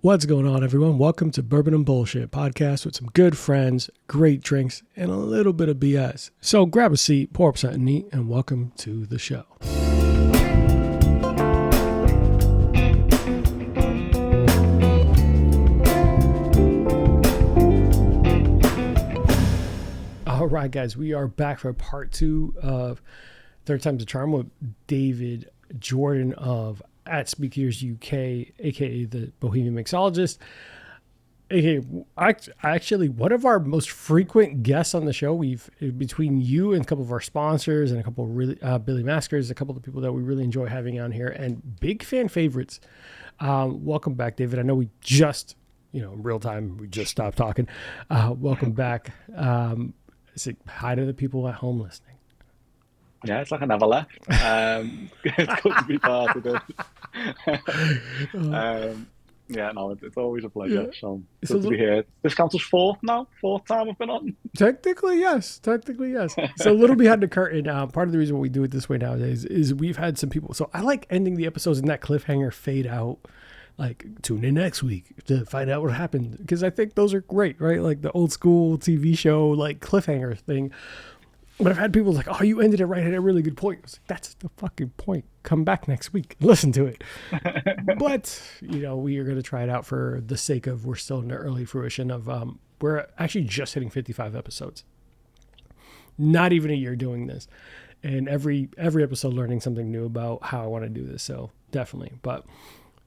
What's going on, everyone? Welcome to Bourbon and Bullshit podcast with some good friends, great drinks, and a little bit of BS. So grab a seat, pour up something neat, and welcome to the show. All right, guys, we are back for part 2 of Third Time's a Charm with David Jordan of at SpeakeasierUK, aka the Bohemianmixologist, aka actually one of our most frequent guests on the show. We've, between you and a couple of our sponsors and a couple of really Billy Maskers, a couple of people that we really enjoy having on here, and big fan favorites. Welcome back, David. I know we just, in real time, we just stopped talking. Welcome back. Say hi to the people at home listening. Yeah, it's like I never left. It's good to be part of it. Yeah, no, it's always a pleasure. Yeah. So good to be here. This counts as fourth time I've been on. Technically, yes. So a little behind the curtain. Part of the reason why we do it this way nowadays is we've had some people. So I like ending the episodes in that cliffhanger fade out. Like, tune in next week to find out what happened. Because I think those are great, right? Like the old school TV show, like cliffhanger thing. But I've had people like, oh, you ended it right at a really good point. I was like, that's the fucking point. Come back next week and listen to it. But, we are going to try it out for the sake of, we're still in the early fruition of, we're actually just hitting 55 episodes. Not even a year doing this. And every episode learning something new about how I want to do this. So definitely. But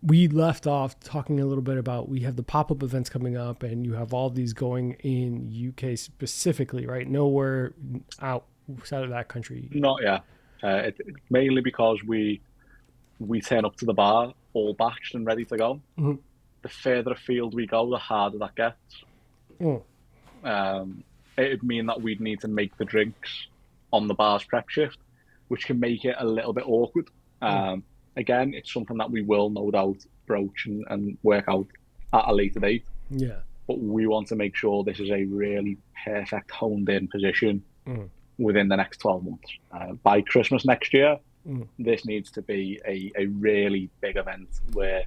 we left off talking a little bit about, we have the pop-up events coming up and you have all these going in UK specifically, right? Nowhere outside of that country. Not yet. It's mainly because we turn up to the bar all batched and ready to go. Mm-hmm. The further afield we go, the harder that gets. It would mean that we'd need to make the drinks on the bar's prep shift, which can make it a little bit awkward. Again, it's something that we will no doubt broach and work out at a later date. Yeah. But we want to make sure this is a really perfect honed-in position within the next 12 months. By Christmas next year, this needs to be a really big event where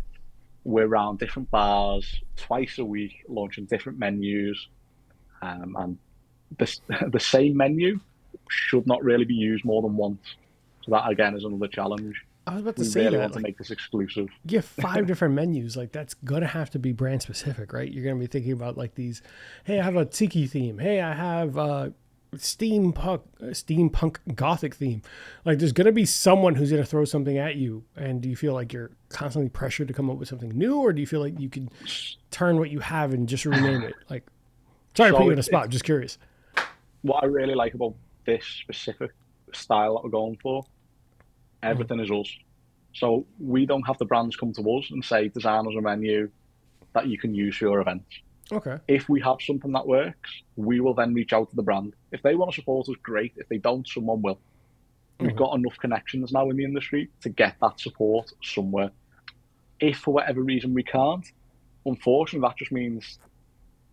we're around different bars twice a week, launching different menus. And the same menu should not really be used more than once. So that, again, is another challenge. I was about to we say really that. Want to make this exclusive. You have 5 different menus. Like, that's going to have to be brand specific, right? You're going to be thinking about like these, hey, I have a tiki theme. Hey, I have a steampunk gothic theme. Like, there's going to be someone who's going to throw something at you. And do you feel like you're constantly pressured to come up with something new? Or do you feel like you can turn what you have and just rename it? Like, sorry to put you on the spot. I'm just curious. What I really like about this specific style that we're going for, everything is us. So we don't have the brands come to us and say, design us a menu that you can use for your events. Okay. If we have something that works, we will then reach out to the brand. If they want to support us, great. If they don't, someone will. We've got enough connections now in the industry to get that support somewhere. If for whatever reason we can't, unfortunately, that just means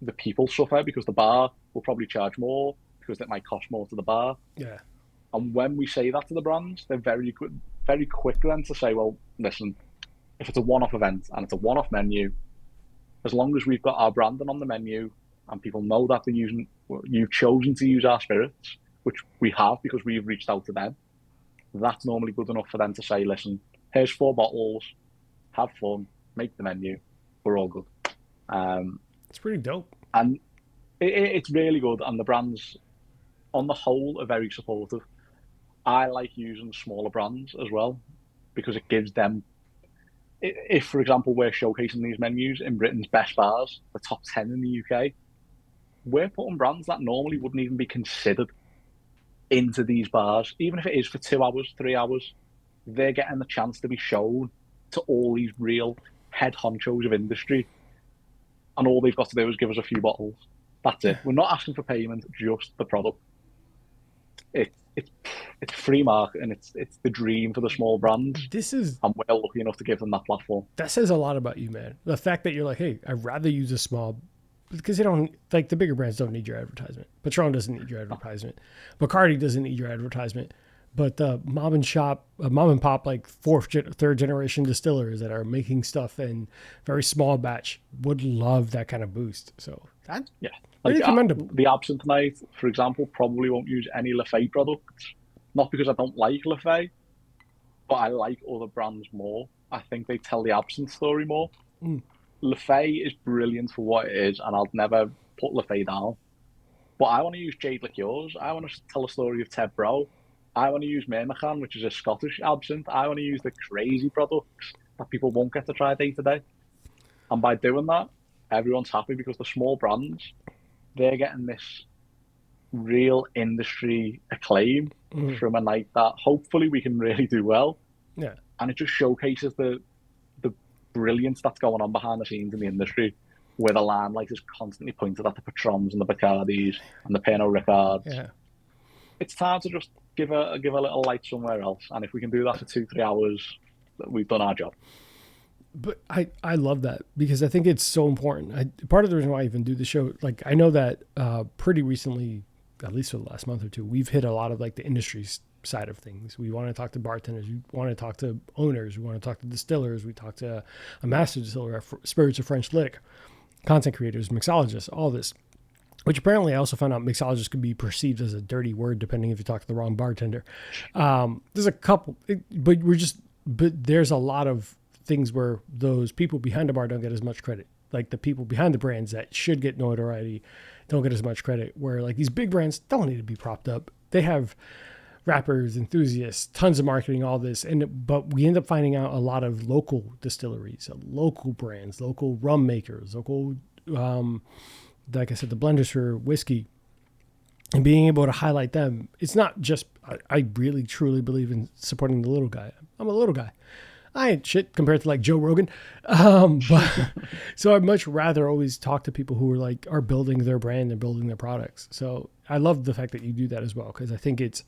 the people suffer because the bar will probably charge more because it might cost more to the bar. Yeah. And when we say that to the brands, they're very quick then to say, well, listen, if it's a one-off event and it's a one-off menu, as long as we've got our branding on the menu and people know that you've chosen to use our spirits, which we have because we've reached out to them, that's normally good enough for them to say, listen, here's 4 bottles, have fun, make the menu, we're all good. It's pretty dope. And it's really good, and the brands on the whole are very supportive. I like using smaller brands as well because it gives them, if for example we're showcasing these menus in Britain's best bars, the top 10 in the UK, we're putting brands that normally wouldn't even be considered into these bars. Even if it is for 2 hours, 3 hours, they're getting the chance to be shown to all these real head honchos of industry, and all they've got to do is give us a few bottles. That's it. We're not asking for payment, just the product. It's free marketing. It's the dream for the small brands. And we're lucky enough to give them that platform. That says a lot about you, man. The fact that you're like, hey, I'd rather use a small, because they don't, like, the bigger brands don't need your advertisement. Patron doesn't need your advertisement. Bacardi doesn't need your advertisement. But mom and pop, like third generation distillers that are making stuff in very small batch would love that kind of boost. So that's Yeah, really like commendable. the Absinthe Night, for example, probably won't use any Lafay products. Not because I don't like Lafay, but I like other brands more. I think they tell the absinthe story more. Mm, Lafay is brilliant for what it is, and I'll never put Lafay down. But I want to use Jade Liqueurs. I want to tell a story of Ted Bro. I want to use Mermachan, which is a Scottish absinthe. I want to use the crazy products that people won't get to try day to day. And by doing that, everyone's happy because the small brands, they're getting this real industry acclaim mm, from a night that hopefully we can really do well. yeah. And it just showcases the brilliance that's going on behind the scenes in the industry, where the limelight is constantly pointed at the Patrons and the Bacardis and the Pernod Ricards. Yeah. It's time to just give a little light somewhere else. And if we can do that for 2 3 hours, we've done our job. But I love that because I think it's so important. Part of the reason why I even do the show, like I know that pretty recently, at least for the last month or two, we've hit a lot of like the industry side of things. We want to talk to bartenders. We want to talk to owners. We want to talk to distillers. We talk to a master distiller, spirits of French lick, content creators, mixologists, all this. Which apparently I also found out mixologist could be perceived as a dirty word depending if you talk to the wrong bartender. There's a couple, but there's a lot of things where those people behind the bar don't get as much credit. Like the people behind the brands that should get notoriety don't get as much credit. Where like these big brands don't need to be propped up. They have rappers, enthusiasts, tons of marketing, all this, but we end up finding out a lot of local distilleries, local brands, local rum makers, local. Like I said, the blenders for whiskey and being able to highlight them. It's not just, I really truly believe in supporting the little guy. I'm a little guy. I ain't shit compared to like Joe Rogan. But so I'd much rather always talk to people who are building their brand and building their products. So I love the fact that you do that as well. Cause I think it's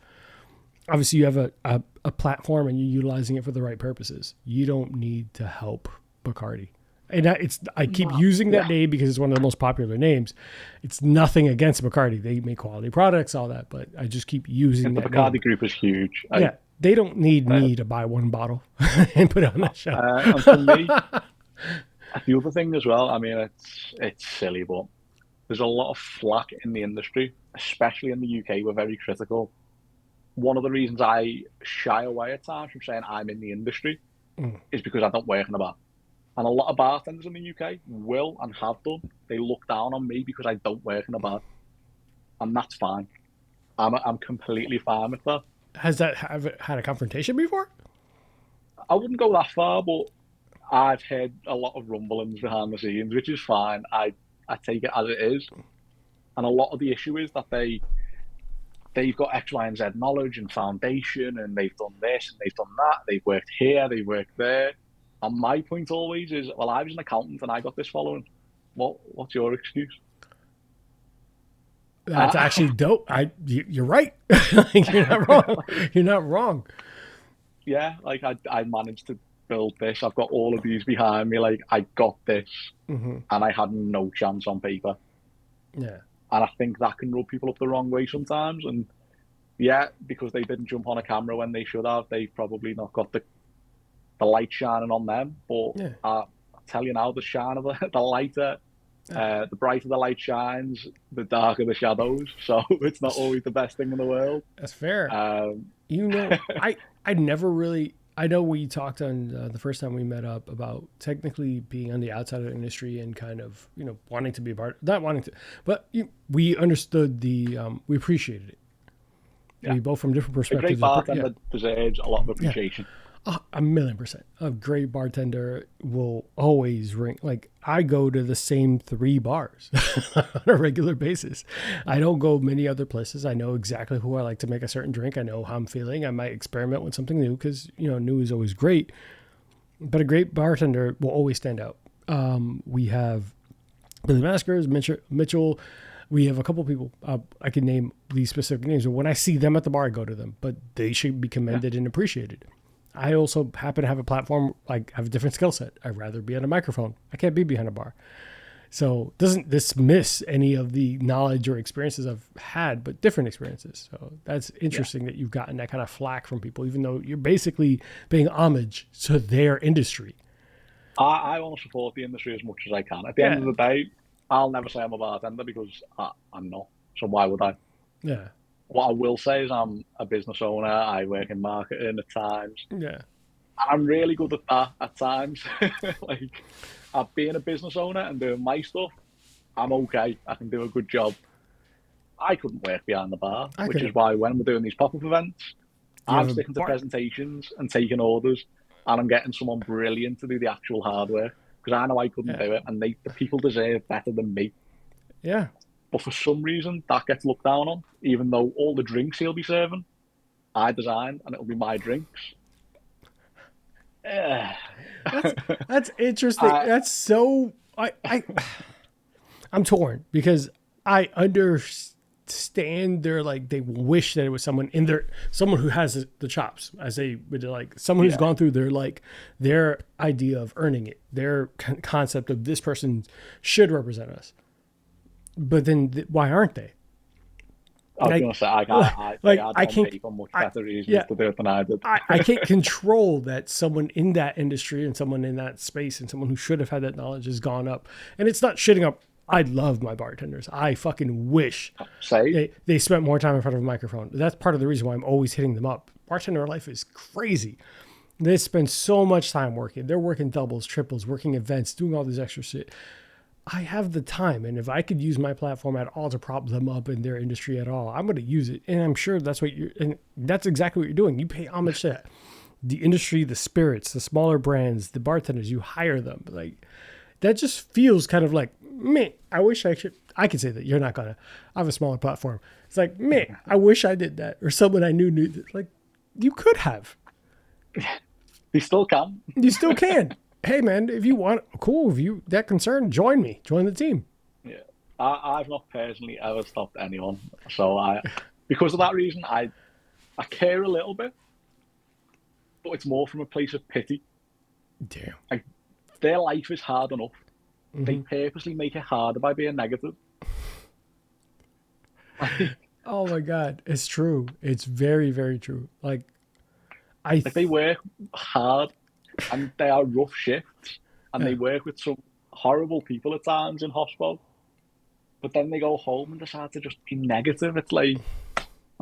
obviously you have a platform and you're utilizing it for the right purposes. You don't need to help Bacardi. And I keep using that name because it's one of the most popular names. It's nothing against Bacardi. They make quality products, all that, but I just keep using The that Bacardi name. group is huge. Yeah, they don't need me to buy one bottle and put it on the shelf. And for me, the other thing as well, I mean, it's silly, but there's a lot of flack in the industry, especially in the UK. We're very critical. One of the reasons I shy away at times from saying I'm in the industry is because I don't work in a bar. And a lot of bartenders in the UK will and have done. They look down on me because I don't work in a bar, and that's fine. I'm completely fine with that. Has that had a confrontation before? I wouldn't go that far, but I've heard a lot of rumblings behind the scenes, which is fine. I take it as it is, and a lot of the issue is that they've got X, Y, and Z knowledge and foundation, and they've done this and they've done that. They've worked here, they've worked there. And my point always is, well, I was an accountant and I got this following. What's your excuse? That's actually dope. You're right. You're not wrong. You're not wrong. Yeah, like I managed to build this. I've got all of these behind me. Like I got this, and I had no chance on paper. Yeah. And I think that can rub people up the wrong way sometimes. And yeah, because they didn't jump on a camera when they should have, they've probably not got the light shining on them. But Yeah. I tell you now, the shine of the lighter, the brighter the light shines, the darker the shadows. So it's not always the best thing in the world. That's fair. Um, I never really. I know we talked on the first time we met up about technically being on the outside of the industry and kind of wanting to be a part, not wanting to, but we understood we appreciated it. Yeah. We both from different perspectives. A great bartender deserves a lot of appreciation. Yeah. 1,000,000%. A great bartender will always ring. Like I go to the same 3 bars on a regular basis. I don't go many other places. I know exactly who I like to make a certain drink. I know how I'm feeling. I might experiment with something new because new is always great. But a great bartender will always stand out. We have Billy Maskers, Mitchell. We have a couple people. I can name these specific names. But when I see them at the bar, I go to them. But they should be commended and appreciated. I also happen to have a platform, like I have a different skill set. I'd rather be on a microphone. I can't be behind a bar. So doesn't dismiss any of the knowledge or experiences I've had, but different experiences. So that's interesting that you've gotten that kind of flack from people, even though you're basically paying homage to their industry. I want to support the industry as much as I can. At the end Yeah. of the day, I'll never say I'm a bartender because I'm not. So why would I? Yeah. What I will say is I'm a business owner. I work in marketing at times. Yeah. I'm really good at that at times. Like, being a business owner and doing my stuff, I'm okay. I can do a good job. I couldn't work behind the bar, I which is couldn't. why when we're doing these pop-up events, You I'm have a sticking to bar. presentations and taking orders, and I'm getting someone brilliant to do the actual hard work because I know I couldn't Yeah. do it, and the people deserve better than me. Yeah. But for some reason, that gets looked down on, even though all the drinks he'll be serving, I designed, and it'll be my drinks. Eh. That's that's interesting. I, That's so I'm torn because I understand they're like they wish that it was someone in their someone who has the chops as they would like someone who's yeah, gone through their like their idea of earning it, their concept of this person should represent us. But then why aren't they? I was Like gonna say they like had I on can't paper much I better reasons yeah to do it than I did. I can't control that someone in that industry and someone in that space and someone who should have had that knowledge has gone up. And it's not shitting up. I love my bartenders. I fucking wish Say, they spent more time in front of a microphone. That's part of the reason why I'm always hitting them up. Bartender life is crazy. They spend so much time working. They're working doubles, triples, working events, doing all this extra shit. I have the time, and if I could use my platform at all to prop them up in their industry at all, I'm going to use it. And I'm sure that's what and that's exactly what you're doing. You pay homage to the industry, the spirits, the smaller brands, the bartenders. You hire them. Like that just feels kind of like me. I wish I could say that. You're not gonna. I have a smaller platform. It's like me. I wish I did that, or someone I knew that. Like you could have. they still can. You still can. Hey man, if you want, cool. If you that concerned, join me. Join the team. Yeah, I've not personally ever stopped anyone, so because of that reason, I care a little bit, but it's more from a place of pity. Damn. Like their life is hard enough. They Mm-hmm. purposely make it harder by being negative. Oh my God, it's true. It's very, very true. Like I, Like they work hard and they are rough shifts and yeah, they work with some horrible people at times in hospital. But then they go home and decide to just be negative. It's like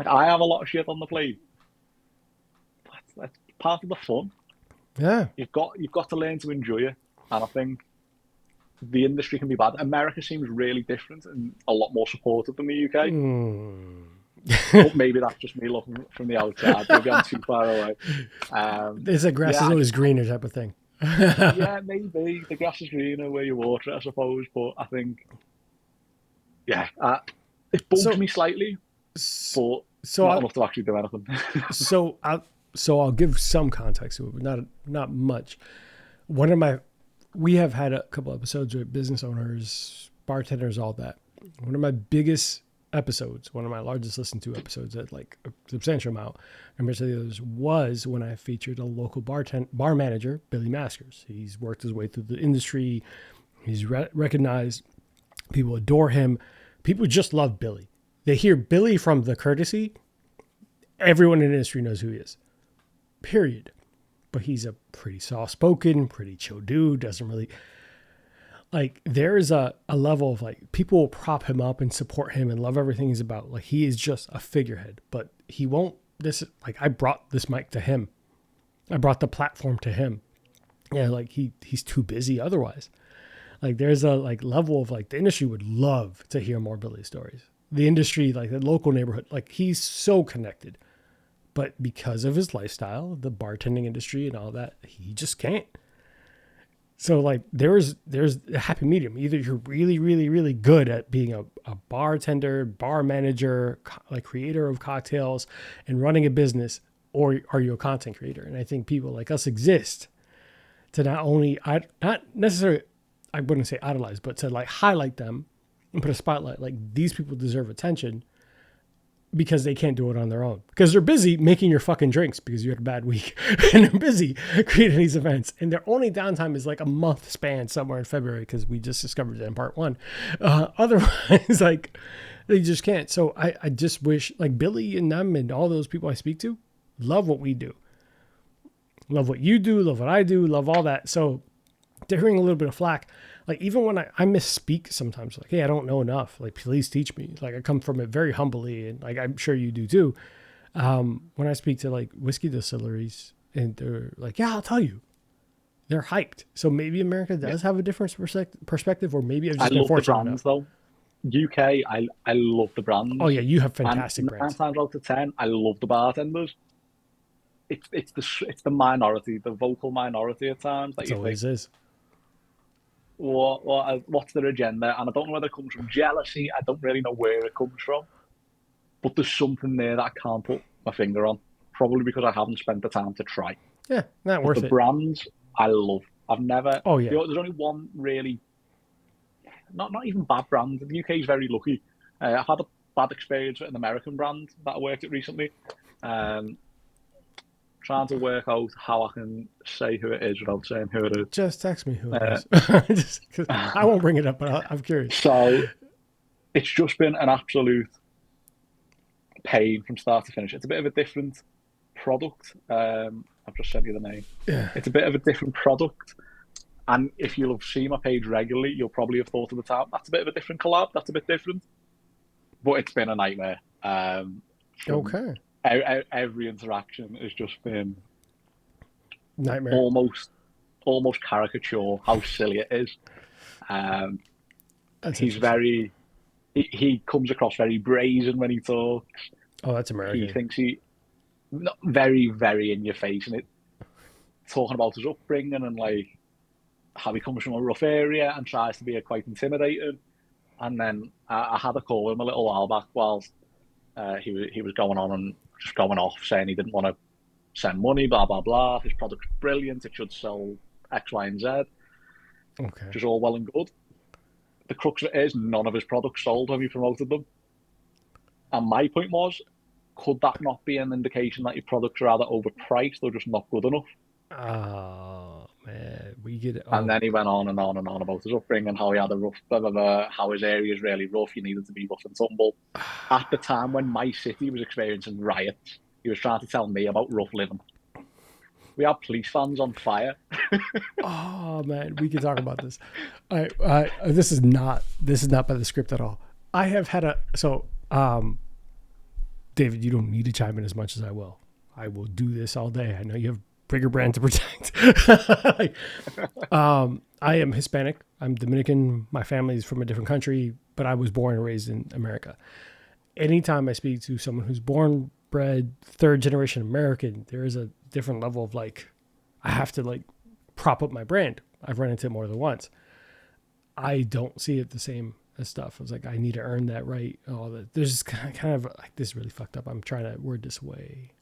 I have a lot of shit on the plate. That's part of the fun. yeah. You've got to learn to enjoy it. And I think the industry can be bad. America seems really different and a lot more supportive than the UK. Mm. But maybe that's just me looking from the outside. Maybe I'm too far away. It's a grass Yeah, is always greener type of thing. yeah, maybe the grass is greener where you water it, I suppose. But I think, yeah, it bugs So, me slightly, but so not I, enough to actually do anything. so I, so I'll give some context to it, but not much. One of my, we have had a couple episodes with business owners, bartenders, all that. One of my biggest episodes, one of my largest listened to episodes at like a substantial amount compared to the others was when I featured a local bar manager, Billy Maskers. He's worked his way through the industry. He's recognized. People adore him. People just love Billy. They hear Billy from The Courtesy. Everyone in the industry knows who he is. Period. But he's a pretty soft-spoken, pretty chill dude. Doesn't really like. There's a level of like people will prop him up and support him and love everything he's about. Like he is just a figurehead, but he won't. This like I brought this mic to him. I brought the platform to him. Yeah, like he's too busy otherwise. Like there's a like level of like the industry would love to hear more Billy stories. The industry, like the local neighborhood, like he's so connected. But because of his lifestyle, the bartending industry and all that, he just can't. So like there's a happy medium. Either you're really, really, really good at being a bartender, bar manager, like creator of cocktails and running a business, or are you a content creator? And I think people like us exist to not only not necessarily I wouldn't say idolize, but to like highlight them and put a spotlight. Like these people deserve attention. because they can't do it on their own because they're busy making your fucking drinks because you had a bad week and they're busy creating these events, and their only downtime is like a month span somewhere in February because we just discovered it in part one. Otherwise, like they just can't. So I just wish like Billy and them and all those people I speak to love what we do, love what you do, love what I do, love all that. So they're hearing a little bit of flack. Like even when I misspeak sometimes, like, hey, I don't know enough. Like, please teach me. Like I come from it very humbly, and like I'm sure you do too. When I speak to like whiskey distilleries, and they're like, yeah, I'll tell you. They're hyped. So maybe America does have a different perspective, or maybe I've I just been love the fortunate brands enough. though. UK, I love the Oh brands, yeah, you have and fantastic nine brands. times out of ten, I love the bartenders. It's the minority, the vocal minority at times that It you think, always is. what's their agenda? And I don't know whether it comes from jealousy. I don't really know where it comes from, but there's something there that I can't put my finger on. Probably because I haven't spent the time to try. Yeah, not But the worth it. brands I love. I've never. Oh yeah. There's only one really, not even bad brand. The UK is very lucky. I've had a bad experience with an American brand that I worked at recently. Um, Trying to work out how I can say who it is without saying who it is. Just text me who it Uh, is. Just, 'cause I won't bring it up, but I'm curious. so it's just been an absolute pain from start to finish. It's a bit of a different product. I've just sent you the name. Yeah. It's a bit of a different product. And if you'll have seen my page regularly, you'll probably have thought at the time, that's a bit of a different collab, that's a bit different. But it's been a nightmare. From Okay. every interaction has just been Nightmare. almost caricature how silly it is. Um, That's he's interesting. he comes across very brazen when he talks. Oh, that's He American. thinks very, very in your face, and it talking about his upbringing and like how he comes from a rough area and tries to be a quite intimidating. And then I had a call with him a little while back whilst he was going on and just going off saying he didn't want to send money, blah blah blah. His product's brilliant. It should sell X, Y, and Z, Okay. which is all well and good. The crux of it is none of his products sold when he promoted them. And my point was, could that not be an indication that your products are either overpriced or just not good enough? Oh man, we get it. And Oh, then he went on and on and on about his upbringing, how he had a rough, blah, blah, blah, how his area is really rough. You needed to be rough and tumble. At the time when my city was experiencing riots, he was trying to tell me about rough living. We have police vans on fire. oh man, we can talk about this. This is not by the script at all. I have had David, you don't need to chime in as much as I will. I will do this all day. I know you have bigger brand to protect. Like, I am Hispanic. I'm Dominican. My family is from a different country, but I was born and raised in America. Anytime I speak to someone who's born, bred, third generation American, there is a different level of like, I have to like prop up my brand. I've run into it more than once. I don't see it the same as stuff. I was like, I need to earn that right. All that. There's just kind of like this is really fucked up. I'm trying to word this way.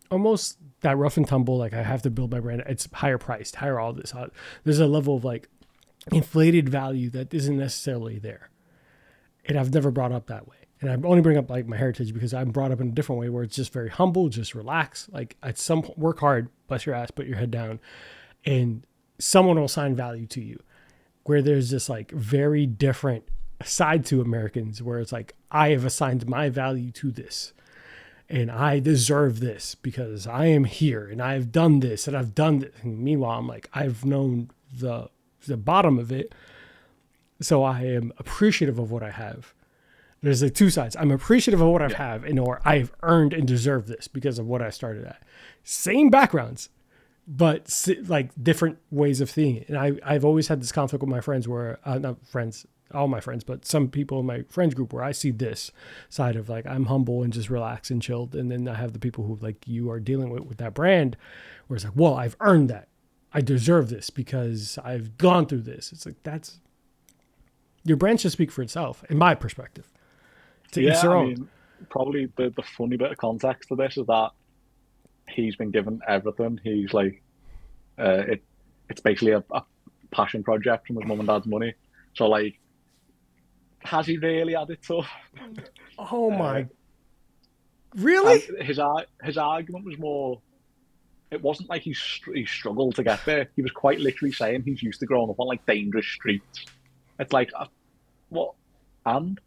Almost that rough and tumble. Like I have to build my brand. It's higher priced, higher all this. There's a level of like inflated value that isn't necessarily there. And I've never brought up that way. And I only bring up like my heritage because I'm brought up in a different way where it's just very humble, just relax. Like at some work hard, bless your ass, put your head down, and someone will assign value to you. Where there's this like very different side to Americans where it's like, I have assigned my value to this and I deserve this because I am here and I've done this and I've done this. And meanwhile, I'm like, I've known the bottom of it. So I am appreciative of what I have. There's like two sides. I'm appreciative of what I have and or I've earned and deserved this because of what I started at. Same backgrounds, but like different ways of seeing it. And I've always had this conflict with my friends where, not friends, all my friends, but some people in my friends group where I see this side of like, I'm humble and just relaxed and chilled. And then I have the people who like you are dealing with that brand where it's like, well, I've earned that. I deserve this because I've gone through this. It's like, your brand should speak for itself in my perspective. To each Yeah, their I own. mean, probably the funny bit of context to this is that he's been given everything. He's like, it's basically a passion project from his mum and dad's money. So like, has he really had it tough? Oh Uh, my, and really? his argument was more. It wasn't like he struggled to get there. He was quite literally saying he's used to growing up on like dangerous streets. It's like what and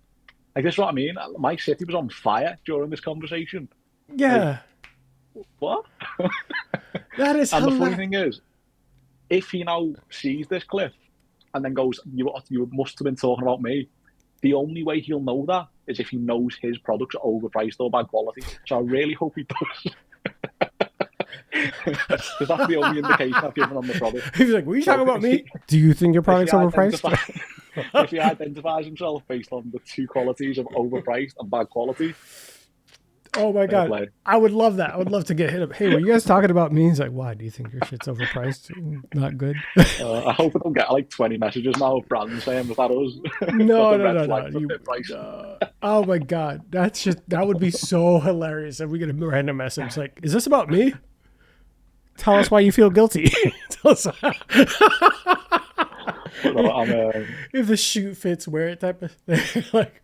like this is what I mean. My city was on fire during this conversation. Like Yeah, what? that is And the funny hilarious. thing is, if he now sees this clip and then goes, you must have been talking about me." The only way he'll know that is if he knows his products are overpriced or bad quality. So I really hope he does, because that's the only indication I've given on the product. He's like, "Were you So talking about me? Do you think your if he product's overpriced?" identify if he identifies himself based on the two qualities of overpriced and bad quality, Oh my fair god, play. I would love that. I would love to get hit up. Hey, were you guys talking about me? He's like, "Why? Do you think your shit's overpriced? Not good." I hope I don't get like 20 messages now of brands saying was that us. Got No, the no, red no, no. flags up You. their price. Oh my god, that would be so hilarious if we get a random message like, "Is this about me? Tell us why you feel guilty." Tell us But no, if the shoe fits, wear it type of thing. Like,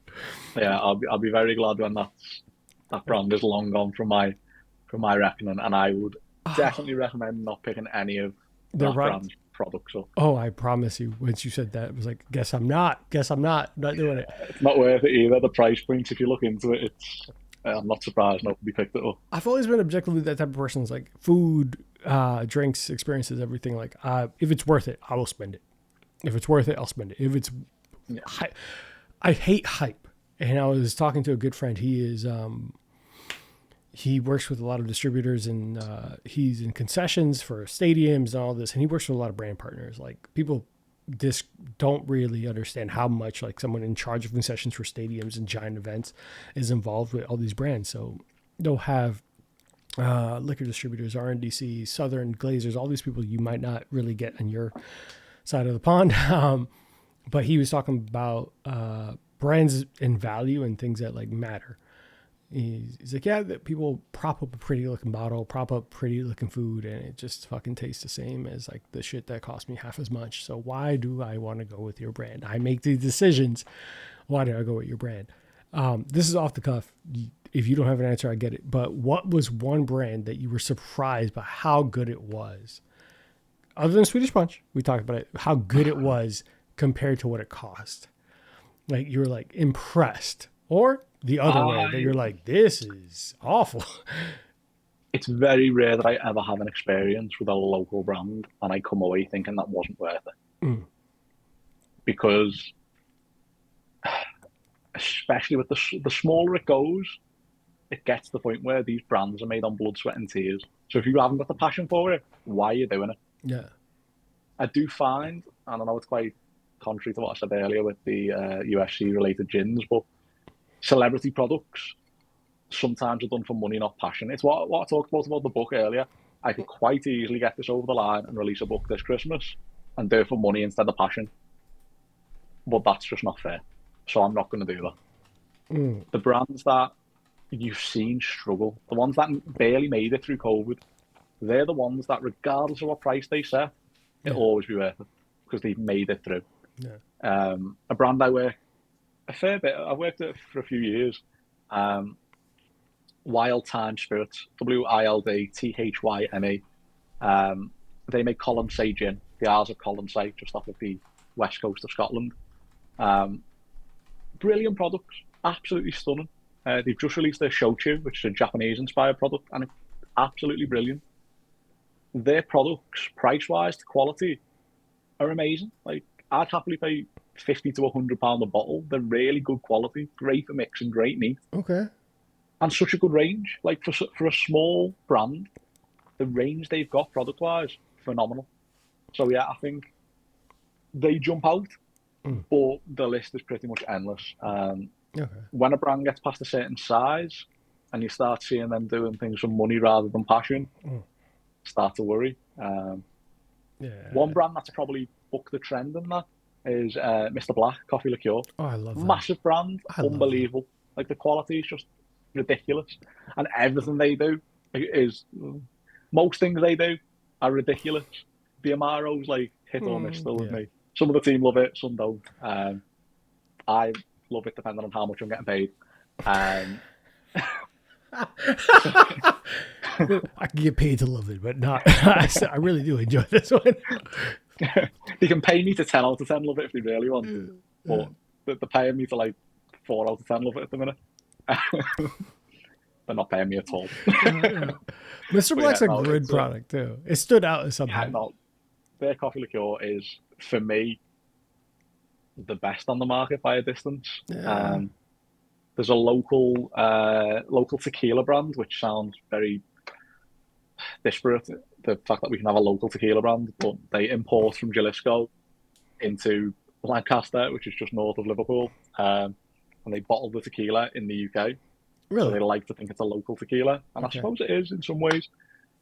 yeah, I'll be very glad when that brand is long gone from my reckoning, and I would definitely recommend not picking any of they're that right. brand's products up. Oh, I promise you. Once you said that, it was like, guess I'm not. Guess I'm not. Not doing it. It's not worth it either. The price points, if you look into it, it's I'm not surprised nobody picked it up. I've always been objectively that type of person. Is like food, drinks, experiences, everything. Like, if it's worth it, I will spend it. If it's worth it, I'll spend it. If it's, Yeah. I hate hype. And I was talking to a good friend. He works with a lot of distributors and he's in concessions for stadiums and all this. And he works with a lot of brand partners. Like people don't really understand how much like someone in charge of concessions for stadiums and giant events is involved with all these brands. So they'll have liquor distributors, RNDC, Southern Glazers, all these people you might not really get on your side of the pond. But he was talking about brands and value and things that like matter. He's like, yeah, that people prop up a pretty looking bottle, prop up pretty looking food, and it just fucking tastes the same as like the shit that cost me half as much. So why do I want to go with your brand? I make these decisions. Why do I go with your brand? This is off the cuff. If you don't have an answer, I get it. But what was one brand that you were surprised by how good it was? Other than Swedish Punch, we talked about it, how good it was compared to what it cost. Like you were like impressed, or the other way that you're I like, this is awful. It's very rare that I ever have an experience with a local brand and I come away thinking that wasn't worth it. Mm, Because especially with the smaller it goes, it gets to the point where these brands are made on blood, sweat, and tears. So if you haven't got the passion for it, why are you doing it? yeah, I do find, and I know it's quite contrary to what I said earlier with the UFC related gins, but celebrity products sometimes are done for money, not passion. It's what I talked about the book earlier. I could quite easily get this over the line and release a book this Christmas and do it for money instead of passion, but that's just not fair. So I'm not going to do that. mm, The brands that you've seen struggle, the ones that barely made it through COVID, they're the ones that, regardless of what price they set, it'll yeah, always be worth it because they've made it through. yeah. A brand I work a fair bit. I worked at it for a few years. Um, Wild Time Spirits, WILDTHYME. Um, they make Colonsay gin. The Isles of Colonsay, just off of the west coast of Scotland. Um, Brilliant products, absolutely stunning. They've just released their shochu, which is a Japanese-inspired product, and it's absolutely brilliant. Their products, price-wise, to quality, are amazing. Like I'd happily pay 50 to £100 a bottle. They're really good quality, great for mixing, great neat, Okay. and such a good range. Like for a small brand, the range they've got product-wise, phenomenal. So yeah, I think they jump out, Mm, but the list is pretty much endless. okay. When a brand gets past a certain size and you start seeing them doing things for money rather than passion, Mm, start to worry. One yeah. brand that's probably booked the trend in that is Mr. Black Coffee Liqueur. Oh, I love them. Massive brand, I love them. unbelievable. Like the quality is just ridiculous, and everything they do is most things they do are ridiculous. The Amaro's like hit or miss still with Yeah. me. Some of the team love it, some don't. I love it depending on how much I'm getting paid. Um, so I can get paid to love it, but not. I really do enjoy this one. they can pay me to 10 out of 10 love it if they really want, Yeah, but they're paying me to like 4 out of 10 love it at the minute. They're not paying me at all. yeah. Mr. But Black's yeah, a no, good product too. It stood out as yeah, something. no, their coffee liqueur is for me the best on the market by a distance. Yeah, There's a local tequila brand which sounds very disparate. The fact that we can have a local tequila brand, but they import from Jalisco into Lancaster, which is just north of Liverpool, and they bottle the tequila in the UK. So really. they like to think it's a local tequila, and I Okay. suppose it is in some ways.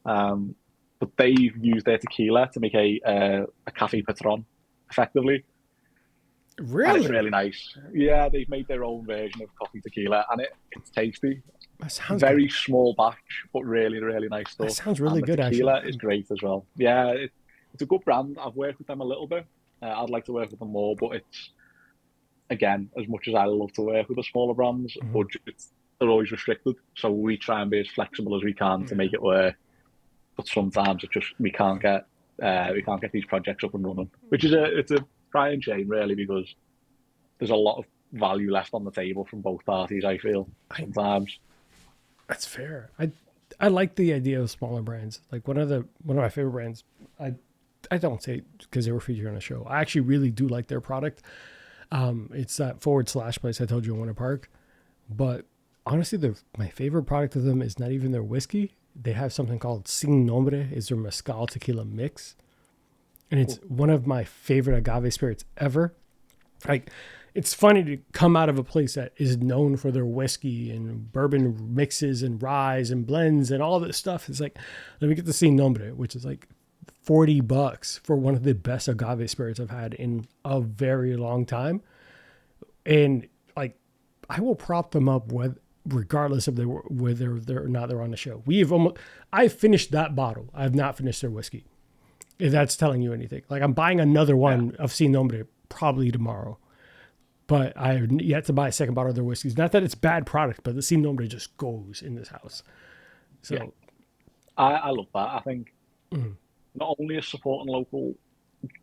Um, but they've used their tequila to make a cafe patron, effectively, and it's Really? really nice. Yeah, they've made their own version of coffee tequila, and it's tasty. That sounds good. Very small batch, but really, really nice That stuff. sounds really And the good, actually. tequila is great as well. Yeah, it's a good brand. I've worked with them a little bit. I'd like to work with them more, but it's again, as much as I love to work with the smaller brands, Mhm. budgets are always restricted. So we try and be as flexible as we can to Yeah. make it work. But sometimes it just we can't get these projects up and running, which is it's a crying shame really because there's a lot of value left on the table from both parties. I feel I sometimes. That's fair. I like the idea of smaller brands. Like one of my favorite brands. I don't say because they were featured on a show. I actually really do like their product. It's that forward slash place I told you in Winter Park. But honestly, my favorite product of them is not even their whiskey. They have something called Sin Nombre. Is their mezcal tequila mix, and it's one of my favorite agave spirits ever. Like, it's funny to come out of a place that is known for their whiskey and bourbon mixes and ryes and blends and all this stuff. It's like, let me get the Sin Nombre, which is like $40 for one of the best agave spirits I've had in a very long time. And like, I will prop them up with regardless of whether they're or not they're on the show. I've finished that bottle. I have not finished their whiskey. If that's telling you anything. Like, I'm buying another Yeah, one of Sin Nombre probably tomorrow. But I have yet to buy a second bottle of their whiskeys. Not that it's bad product, but the Sin Nombre just goes in this house. yeah. So, I love that. I think not only is supporting local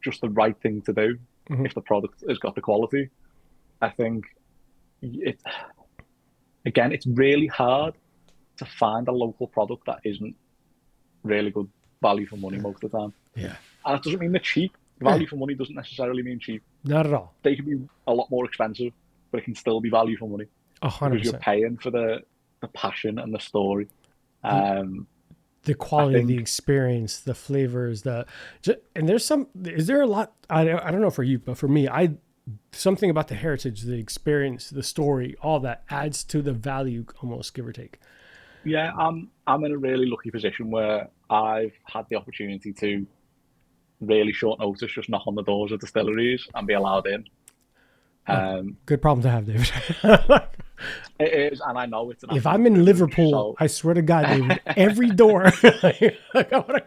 just the right thing to do mhm. if the product has got the quality. I think it again, it's really hard to find a local product that isn't really good value for money most of the time. Yeah. And it doesn't mean they're cheap. Yeah, Value for money doesn't necessarily mean cheap. not at all. They can be a lot more expensive, but it can still be value for money because you're 100%. paying for the passion and the story. The Um, the I quality, the think, experience, the flavors, and is there a lot, I don't know for you, but for me, something about the heritage, the experience, the story, all that adds to the value almost, give or take. yeah, I'm in a really lucky position where I've had the opportunity to really short notice just knock on the doors of distilleries and be allowed in. Look, Um, good problem to have, David. it is, and I know it's an If absolute I'm in privilege. Liverpool, So I swear to God, David, every door. Like, I wanna-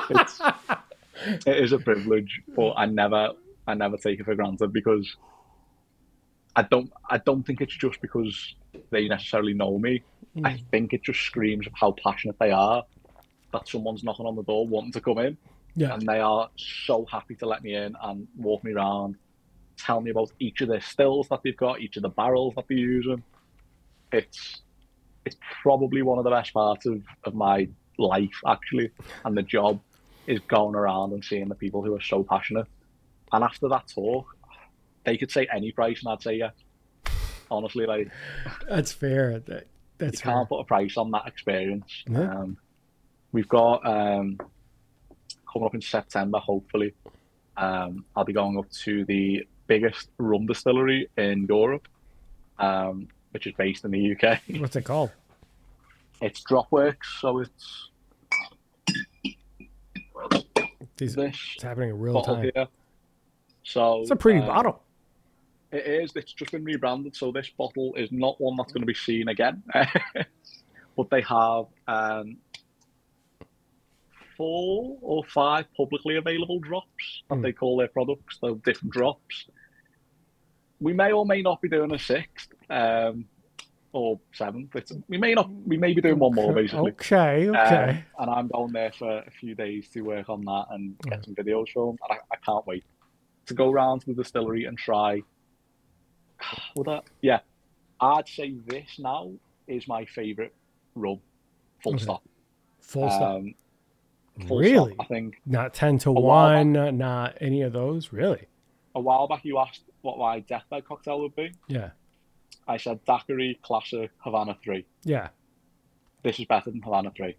it's it is a privilege, but I never take it for granted because I don't think it's just because they necessarily know me. I think it just screams of how passionate they are that someone's knocking on the door wanting to come in, yeah. and they are so happy to let me in and walk me around, tell me about each of their stills that they've got, each of the barrels that they're using. It's it's probably one of the best parts of my life actually, and the job is going around and seeing the people who are so passionate. And after that talk, they could say any price and I'd say yes. Honestly, like That's fair. you That's can't fair. put a price on that experience. Yeah. We've got coming up in September, hopefully. I'll be going up to the biggest rum distillery in Europe, which is based in the UK. What's it called? It's Dropworks, so it's These, this it's happening in real bottle time. here. It's a So pretty bottle. it is. It's just been rebranded, so this bottle is not one that's going to be seen again. But they have 4 or 5 publicly available drops that Mm. they call their products. So different drops. We may or may not be doing a sixth. or 7th. We may be doing one more basically. Okay. And I'm going there for a few days to work on that and get some videos filmed. And I can't wait to go around to the distillery and try. Yeah, I'd say this now is my favorite rum. Full stop. Full stop. Full Really? stop. I think not 10 to 1, not any of those. Really? A while back, you asked what my deathbed cocktail would be. Yeah. I said Daiquiri, Classic, Havana 3. Yeah. This is better than Havana 3.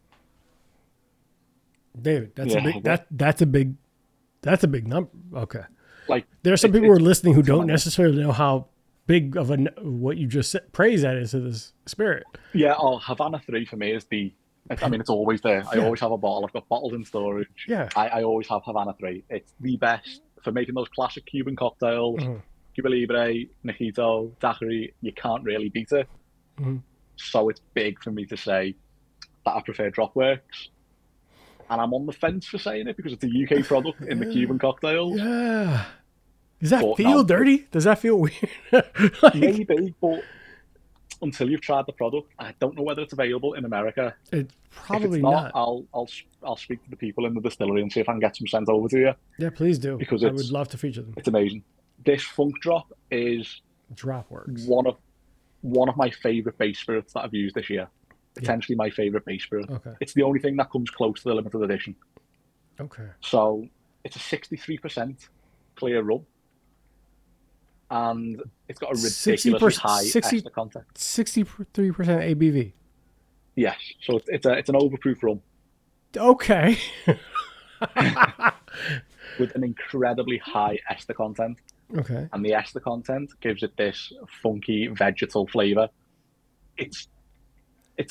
David, that's a big number. Okay. Like, there are some people who are listening who don't necessarily know how big of what you just said, praise that into this spirit. Yeah, Havana 3 for me is it's always there. I always have a bottle. I've got bottles in storage. Yeah. I always have Havana 3. It's the best for making those classic Cuban cocktails. Cuba Libre, Mojito, Daiquiri, you can't really beat it. So it's big for me to say that I prefer Dropworks. And I'm on the fence for saying it because it's a UK product in the Cuban cocktails. Yeah. Does that feel dirty? Does that feel weird? Maybe, but until you've tried the product, I don't know whether it's available in America. It's probably if it's not. I'll speak to the people in the distillery and see if I can get some sent over to you. Yeah, please do. Because I would love to feature them. It's amazing. This Funk Drop is Dropworks. One of my favorite base spirits that I've used this year. Potentially my favorite base spirit. Okay. It's the only thing that comes close to the limited edition. Okay. So it's a 63% clear rum. And it's got a ridiculously high ester content. 63% ABV. Yes. So it's an overproof rum. Okay. With an incredibly high ester content. Okay. And the ester content gives it this funky vegetal flavour. It's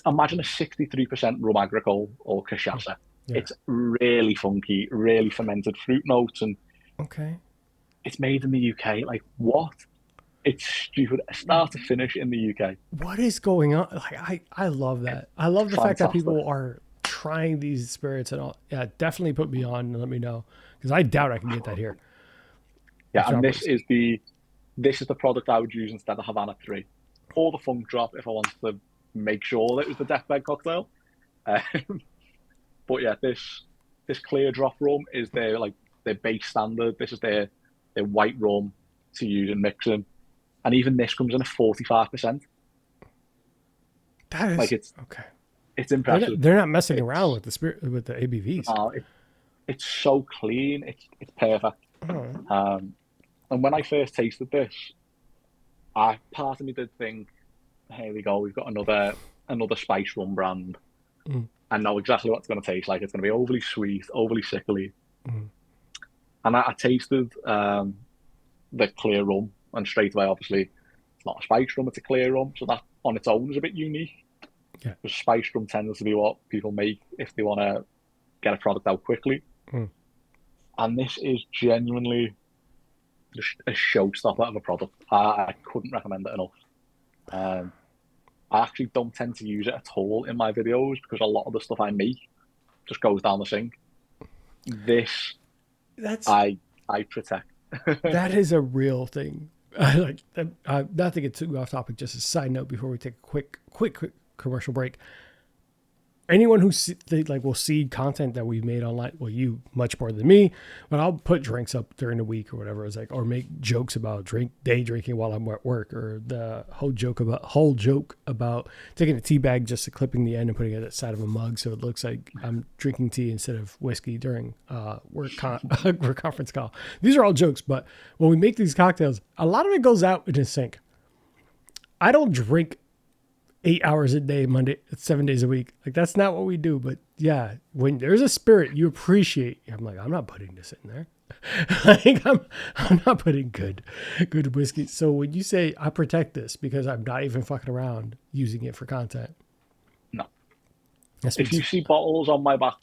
imagine a 63% rum agricole or cachaça. Yeah. It's really funky, really fermented fruit notes, and it's made in the UK. Like, what? It's stupid. Start to finish in the UK. What is going on? Like, I love that. I love the fact that people are trying these spirits and all. Yeah, definitely put me on and let me know, because I doubt I can get that here. Yeah, and this is the product I would use instead of Havana 3 or the Funk Drop if I wanted to make sure that it was the deathbed cocktail. But yeah, this clear drop rum is their base standard. This is their white rum to use in mixing, and even this comes in at 45%. That is like it's impressive. They're not messing around with the spirit with the ABVs. It's so clean. It's perfect. And when I first tasted this, part of me did think, here we go, we've got another spice rum brand. I know exactly what it's going to taste like. It's going to be overly sweet, overly sickly. And I tasted the clear rum, and straight away, obviously, it's not a spice rum, it's a clear rum. So that on its own is a bit unique. Yeah. Because spice rum tends to be what people make if they want to get a product out quickly. And this is genuinely a showstopper of a product. I couldn't recommend it enough. I actually don't tend to use it at all in my videos because a lot of the stuff I make just goes down the sink. I protect. That is a real thing. Not to get too off topic, just a side note before we take a quick commercial break. Anyone who will see content that we've made online, well, you much more than me, but I'll put drinks up during the week or whatever. It's like, or make jokes about day drinking while I'm at work, or the whole joke about taking a tea bag, just clipping the end and putting it at the side of a mug so it looks like I'm drinking tea instead of whiskey during work conference call. These are all jokes, but when we make these cocktails, a lot of it goes out in the sink. I don't drink 8 hours a day, 7 days a week. Like, that's not what we do. But yeah, when there's a spirit you appreciate, I'm like, I'm not putting this in there. Like, I'm not putting good whiskey. So when you say I protect this because I'm not even fucking around using it for content. No. If you see bottles on my back,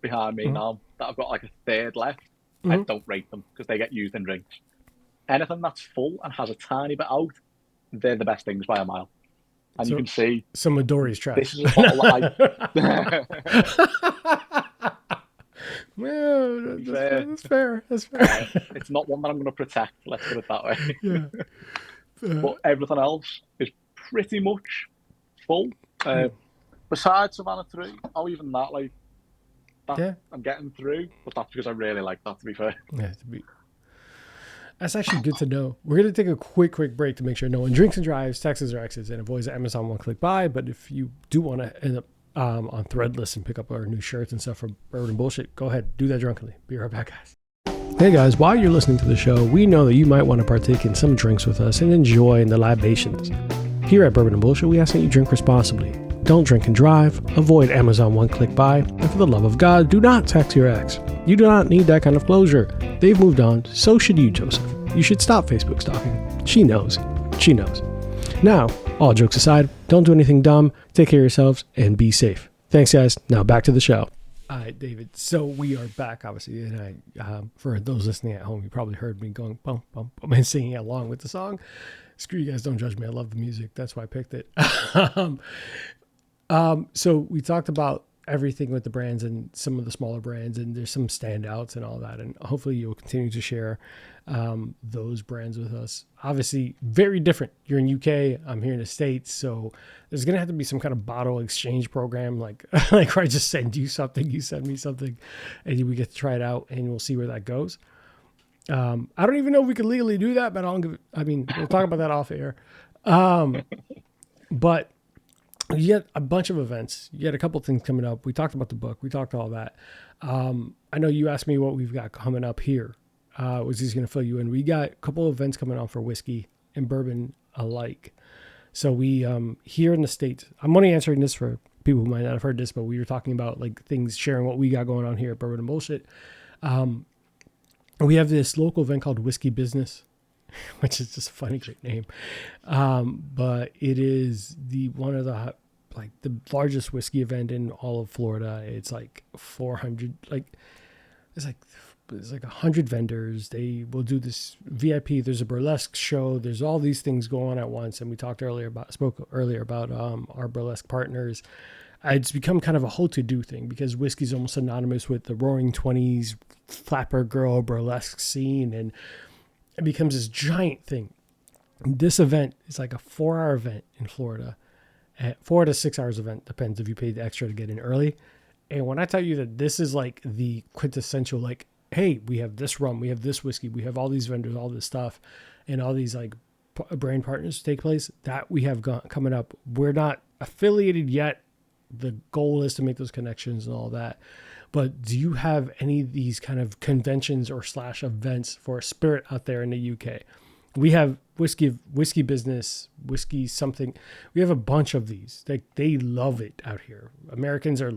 behind me now that I've got like a third left, I don't rate them because they get used in drinks. Anything that's full and has a tiny bit out, they're the best things by a mile. And you can see some Midori's trash. This is a bottle that well, that's fair. That's fair. It's not one that I'm going to protect. Let's put it that way. Yeah. But everything else is pretty much full. Hmm. Besides Savannah 3, or even that, like, that Yeah. I'm getting through, but that's because I really like that, to be fair. Yeah. That's actually good to know. We're going to take a quick break to make sure no one drinks and drives, texts or exits, and avoids the Amazon one-click buy. But if you do want to end up on Threadless and pick up our new shirts and stuff from Bourbon and Bullshit, go ahead. Do that drunkenly. Be right back, guys. Hey guys, while you're listening to the show, we know that you might want to partake in some drinks with us and enjoy in the libations. Here at Bourbon and Bullshit, we ask that you drink responsibly. Don't drink and drive, avoid Amazon one-click buy, and for the love of God, do not text your ex. You do not need that kind of closure. They've moved on, so should you, Joseph. You should stop Facebook stalking. She knows. She knows. Now, all jokes aside, don't do anything dumb, take care of yourselves, and be safe. Thanks guys, now back to the show. All right, David. So we are back, obviously, and for those listening at home, you probably heard me going bum bum bum and singing along with the song. Screw you guys, don't judge me. I love the music. That's why I picked it. So we talked about everything with the brands and some of the smaller brands, and there's some standouts and all that, and hopefully you'll continue to share those brands with us. Obviously, very different. You're in UK, I'm here in the States, so there's gonna have to be some kind of bottle exchange program, like like where I just send you something, you send me something, and we get to try it out, and we'll see where that goes. I don't even know if we can legally do that, but we'll talk about that off air. But you get a bunch of events. You get a couple things coming up. We talked about the book. We talked all that. I know you asked me what we've got coming up here. Was he's going to fill you in. We got a couple of events coming on for whiskey and bourbon alike. So we, here in the States, I'm only answering this for people who might not have heard this, but we were talking about like things, sharing what we got going on here at Bourbon and Bullshit. We have this local event called Whiskey Business, which is just a funny, great name. But it is one of the largest whiskey event in all of Florida. It's like 400, it's like 100 vendors. They will do this VIP. There's a burlesque show. There's all these things going on at once. And we spoke earlier about our burlesque partners. It's become kind of a whole to-do thing because whiskey is almost synonymous with the Roaring 20s flapper girl burlesque scene, and it becomes this giant thing. This event is like a 4-hour event in Florida, 4 to 6 hours event, depends if you paid extra to get in early. And when I tell you that this is like the quintessential, like, hey, we have this rum, we have this whiskey, we have all these vendors, all this stuff, and all these like brand partners take place that we have coming up. We're not affiliated yet. The goal is to make those connections and all that. But do you have any of these kind of conventions or / events for spirit out there in the UK? We have whiskey business, whiskey something. We have a bunch of these. They love it out here. Americans are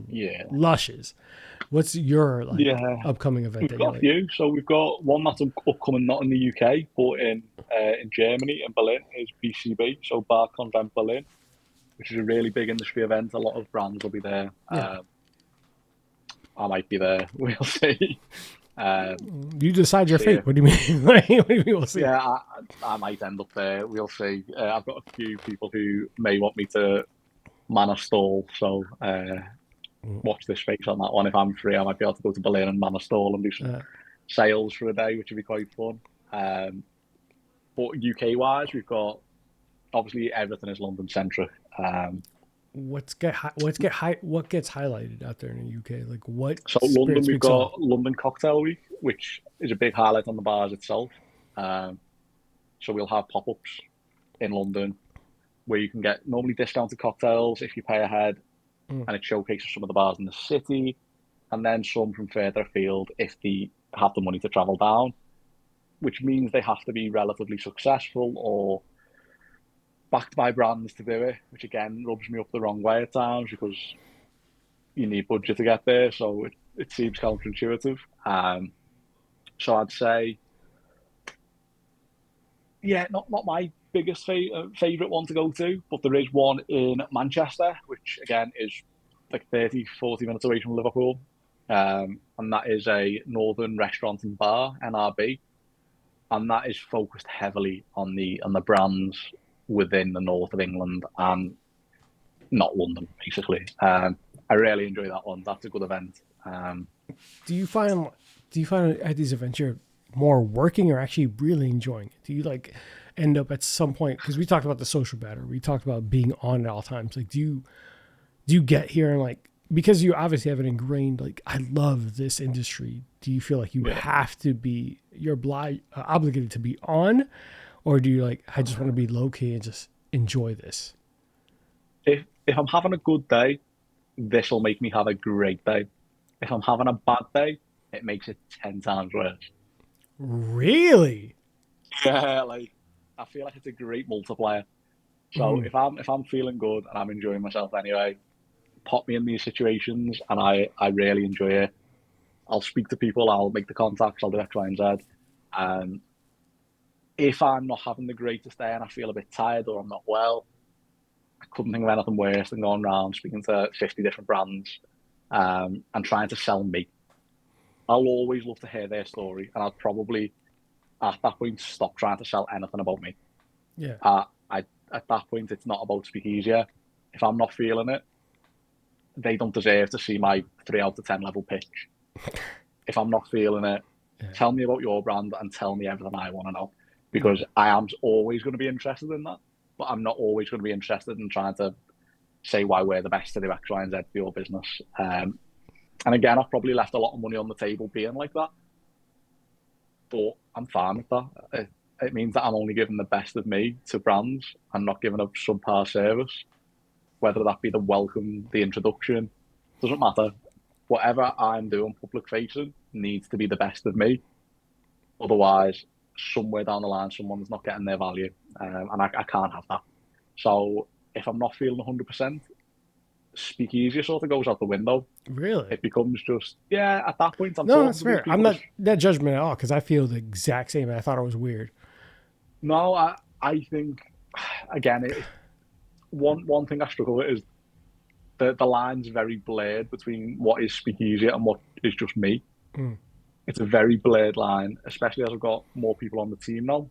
lushes. What's your upcoming event? We've got a few. So we've got one that's upcoming, not in the UK, but in Germany, in Berlin, is BCB, so Bar Convent Berlin, which is a really big industry event. A lot of brands will be there. Yeah. I might be there. We'll see. You decide your fate. What do you mean? What do you mean we'll see? Yeah, I might end up there. We'll see. I've got a few people who may want me to man a stall, so watch this space on that one. If I'm free, I might be able to go to Berlin and man a stall and do some sales for a day, which would be quite fun. But UK-wise, we've got, obviously everything is London centric. What gets highlighted out there in the UK? Like what? So London, we've got London Cocktail Week, which is a big highlight on the bars itself. So we'll have pop-ups in London where you can get normally discounted cocktails if you pay ahead, and it showcases some of the bars in the city, and then some from further afield if they have the money to travel down, which means they have to be relatively successful or backed by brands to do it, which again rubs me up the wrong way at times because you need budget to get there. So it seems counterintuitive. So I'd say, not my biggest favourite one to go to, but there is one in Manchester, which again is like 30-40 minutes away from Liverpool. And that is a Northern Restaurant and Bar, NRB. And that is focused heavily on the brands within the north of England and not London, basically. I really enjoy that one. That's a good event. Do you find at these events you're more working or actually really enjoying it? Do you like end up at some point, because we talked about the social battery, we talked about being on at all times. Like, do you get here and like, because you obviously have an ingrained, like, I love this industry. Do you feel like you have to be, you're obligated to be on, or do you like, I just want to be low key and just enjoy this? If I'm having a good day, this will make me have a great day. If I'm having a bad day, it makes it 10 times worse. Really? Yeah, like I feel like it's a great multiplier. So Mm, if I'm feeling good and I'm enjoying myself anyway, pop me in these situations and I really enjoy it. I'll speak to people, I'll make the contacts, I'll do X, Y, and Z. Um, if I'm not having the greatest day and I feel a bit tired or I'm not well, I couldn't think of anything worse than going around speaking to 50 different brands and trying to sell me. I'll always love to hear their story, and I'll probably at that point stop trying to sell anything about me. yeah. At that point, it's not about speak easier. If I'm not feeling it, they don't deserve to see my 3 out of 10 level pitch. If I'm not feeling it, Yeah. tell me about your brand and tell me everything I want to know, because Yeah. I am always going to be interested in that, but I'm not always going to be interested in trying to say why we're the best to do X, Y, and Z for your business. And again, I've probably left a lot of money on the table being like that, but I'm fine with that. It means that I'm only giving the best of me to brands and not giving a subpar service, whether that be the welcome, the introduction, doesn't matter. Whatever I'm doing public facing needs to be the best of me. Otherwise, somewhere down the line, someone's not getting their value, and I can't have that. So if I'm not feeling 100%, speak easier sort of goes out the window. Really? It becomes just, yeah, at that point, I'm No, talking that's to these fair. I'm people. not that judgment at all, because I feel the exact same. I thought it was weird. No, I think, again, one thing I struggle with is the line's very blurred between what is speak easier and what is just me. Mm, It's a very blurred line, especially as I've got more people on the team now.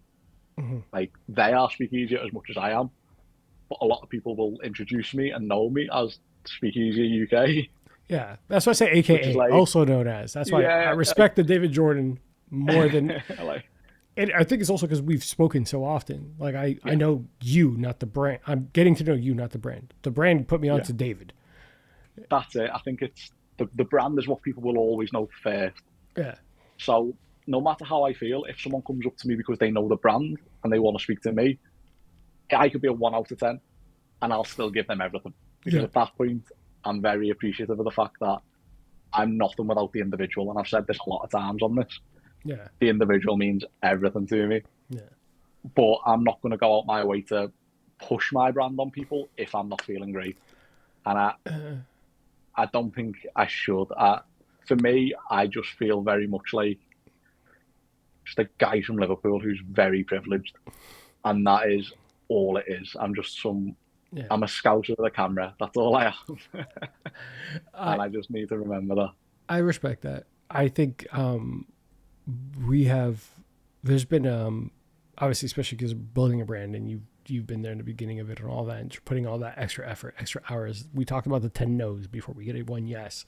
mm-hmm. Like, they are speak easier as much as I am, but a lot of people will introduce me and know me as Speakeasier UK, Yeah, that's why I say which is AKA, like, also known as. That's why I yeah, respect the David Jordan more than. like, And I think it's also because we've spoken so often. Like I yeah, know you, not the brand. I'm getting to know you, not the brand. The brand put me on yeah, to David. that's it. I think it's the brand is what people will always know first. Yeah, So no matter how I feel, if someone comes up to me because they know the brand and they want to speak to me, I could be a 1 out of 10 and I'll still give them everything. Because yeah, at that point, I'm very appreciative of the fact that I'm nothing without the individual. And I've said this a lot of times on this. yeah, The individual means everything to me. yeah. But I'm not going to go out my way to push my brand on people if I'm not feeling great. And I don't think I should. For me, I just feel very much like just a guy from Liverpool who's very privileged. And that is all it is. Yeah. I'm a scouser with a camera. That's all I am. I And I just need to remember that. I respect that. I think we have. There's been obviously, especially because building a brand, and you've been there in the beginning of it and all that, and putting all that extra effort, extra hours. We talked about the 10 no's before we get a one yes,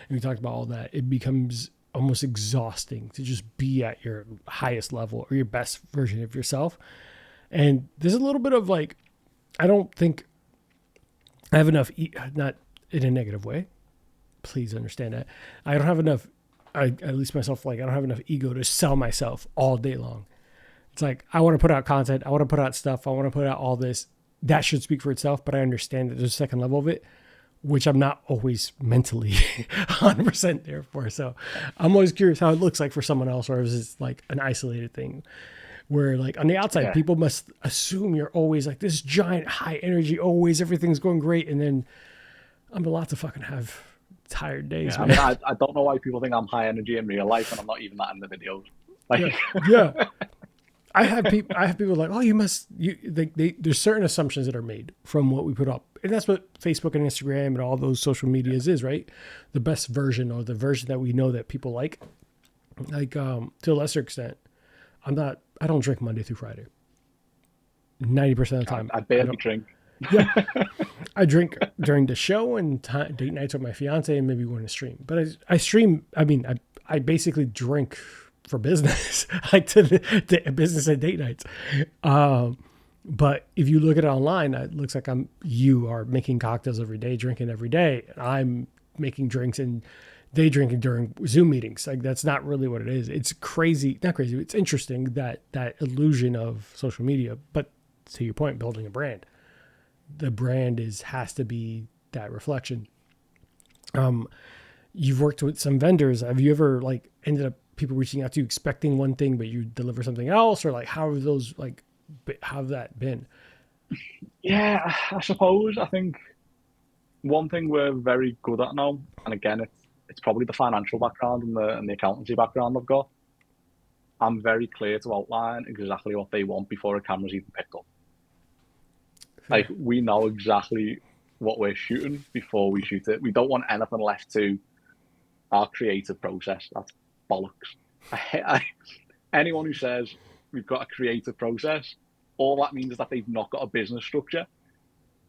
and we talked about all that. It becomes almost exhausting to just be at your highest level or your best version of yourself. And there's a little bit of like, I don't think I have enough, not in a negative way. Please understand that. I don't have enough, at least myself, like, I don't have enough ego to sell myself all day long. It's like, I want to put out content. I want to put out stuff. I want to put out all this. That should speak for itself, but I understand that there's a second level of it, which I'm not always mentally 100% there for. So I'm always curious how it looks like for someone else, or is it like an isolated thing where like on the outside, Yeah. people must assume you're always like this giant high energy, always everything's going great. And then I'm allowed to fucking have tired days, Yeah. I man. mean, I don't know why people think I'm high energy in real life and I'm not even that in the videos. Yeah. Like, Yeah. I have people like, oh, you must, there's certain assumptions that are made from what we put up. And that's what Facebook and Instagram and all those social medias is, right? The best version, or the version that we know that people like to a lesser extent. I don't drink Monday through Friday. 90% of the time. I I barely don't. drink. Yeah. I drink during the show and date nights with my fiance and maybe when I stream. But I stream, I mean, I basically drink for business, like to business and date nights. But if you look at it online, it looks like you are making cocktails every day, drinking every day. And I'm making drinks and day drinking during Zoom meetings. Like that's not really what it is. It's crazy, not crazy. It's interesting that illusion of social media. But to your point, building a brand, the brand has to be that reflection. You've worked with some vendors. Have you ever like ended up people reaching out to you expecting one thing, but you deliver something else, or like how have those like how've that been? Yeah, I suppose. I think one thing we're very good at now, and again, it's probably the financial background and the accountancy background I've got. I'm very clear to outline exactly what they want before a camera's even picked up. Like we know exactly what we're shooting before we shoot it. We don't want anything left to our creative process. That's bollocks. Anyone who says we've got a creative process, all that means is that they've not got a business structure.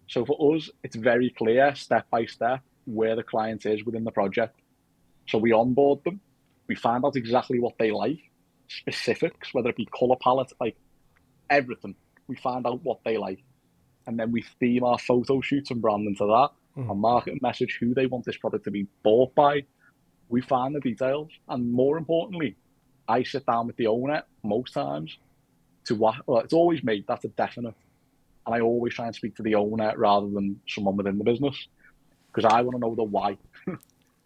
So for us, it's very clear, step by step, where the client is within the project. So we onboard them, we find out exactly what they like, specifics, whether it be color palette, like everything. We find out what they like. And then we theme our photo shoots and brand into that, our marketing message, who they want this product to be bought by. We find the details. And more importantly, I sit down with the owner most times well, it's always me, that's a definite. And I always try and speak to the owner rather than someone within the business because I want to know the why,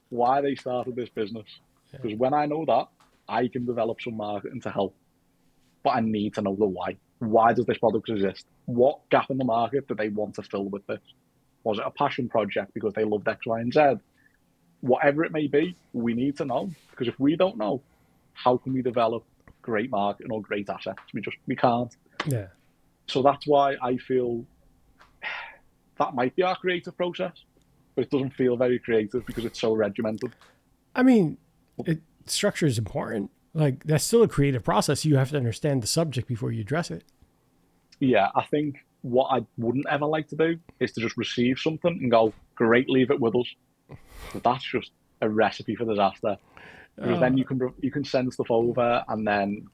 why they started this business. Because when I know that, I can develop some marketing to help. But I need to know the why. Why does this product exist? What gap in the market do they want to fill with this? Was it a passion project because they loved X, Y, and Z? Whatever it may be, we need to know. Because if we don't know, how can we develop great marketing or great assets? We can't. Yeah. So that's why I feel that might be our creative process, but it doesn't feel very creative because it's so regimented. I mean, structure is important. Like that's still a creative process. You have to understand the subject before you address it. Yeah, I think what I wouldn't ever like to do is to just receive something and go, great, leave it with us. But that's just a recipe for disaster. Because then you can send stuff over and then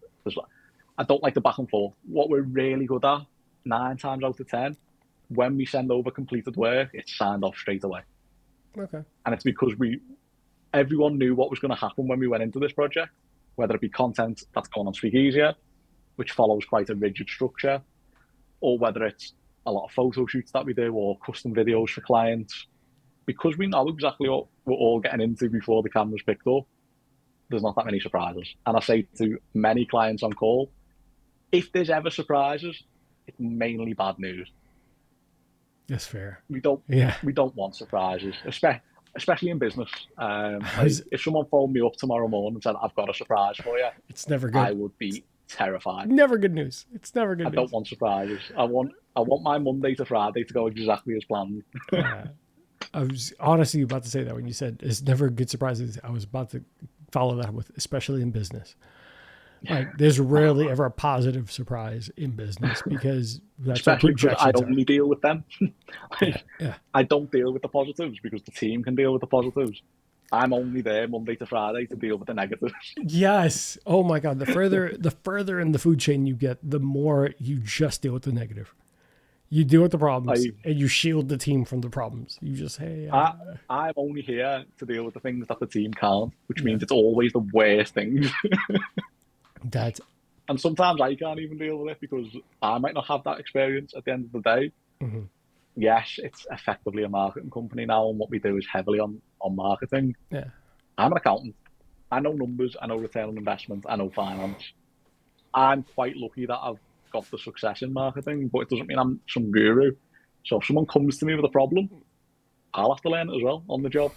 I don't like the back and forth. What we're really good at, 9 times out of 10, when we send over completed work, it's signed off straight away. Okay. And it's because everyone knew what was going to happen when we went into this project, whether it be content that's going on SpeakeasierUK, which follows quite a rigid structure, or whether it's a lot of photo shoots that we do or custom videos for clients. Because we know exactly what we're all getting into before the camera's picked up, there's not that many surprises. And I say to many clients on call, if there's ever surprises, it's mainly bad news. That's fair. We don't want surprises, especially in business. Like if someone phoned me up tomorrow morning and said, I've got a surprise for you, it's never good. I would be terrified. Never good news. It's never good news. I don't want surprises. I want my Monday to Friday to go exactly as planned. I was honestly about to say that when you said it's never good surprises. I was about to follow that with, especially in business. Like there's rarely ever a positive surprise in business because that's especially because I only deal with them. I don't deal with the positives because the team can deal with the positives. I'm only there Monday to Friday to deal with the negatives. Yes. Oh my God. The further in the food chain you get, the more you just deal with the negative. You deal with the problems and you shield the team from the problems. You just, hey. I'm only here to deal with the things that the team can't, which means it's always the worst things. And sometimes I can't even deal with it because I might not have that experience at the end of the day. Mm-hmm. Yes, it's effectively a marketing company now, and what we do is heavily on marketing. Yeah. I'm an accountant. I know numbers, I know return on investment, I know finance. I'm quite lucky that I've got the success in marketing, but it doesn't mean I'm some guru. So if someone comes to me with a problem, I'll have to learn it as well on the job.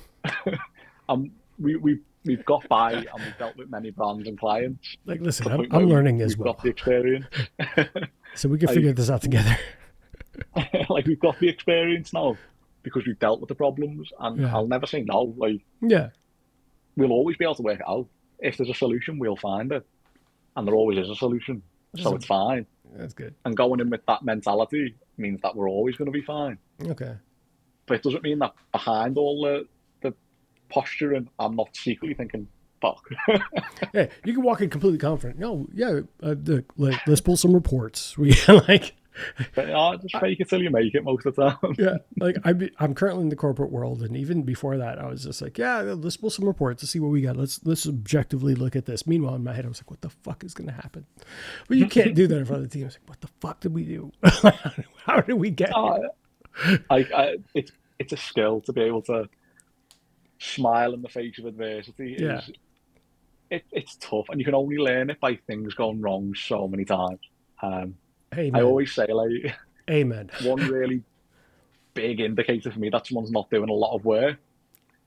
We've got by and we've dealt with many brands and clients. Like, listen, I'm learning as well. We've got the experience. So we can figure this out together. Like we've got the experience now because we've dealt with the problems, and I'll never say no. Like, we'll always be able to work it out. If there's a solution, we'll find it, and there always is a solution, so it's fine. That's good. And going in with that mentality means that we're always going to be fine. Okay. But it doesn't mean that behind all the posturing, I'm not secretly thinking, fuck. Yeah, you can walk in completely confident. No, yeah, let's pull some reports. We like, But just fake it till you make it most of the time. yeah, like I'm currently in the corporate world, and even before that, I was just like, yeah, let's pull some reports to see what we got. Let's objectively look at this. Meanwhile, in my head, I was like, what the fuck is going to happen? But you can't do that in front of the team. I was like, what the fuck did we do? How did we get here? It's a skill to be able to smile in the face of adversity. Yeah. It's tough, and you can only learn it by things going wrong so many times. Um, I Amen. always say, like, Amen. one really big indicator for me that someone's not doing a lot of work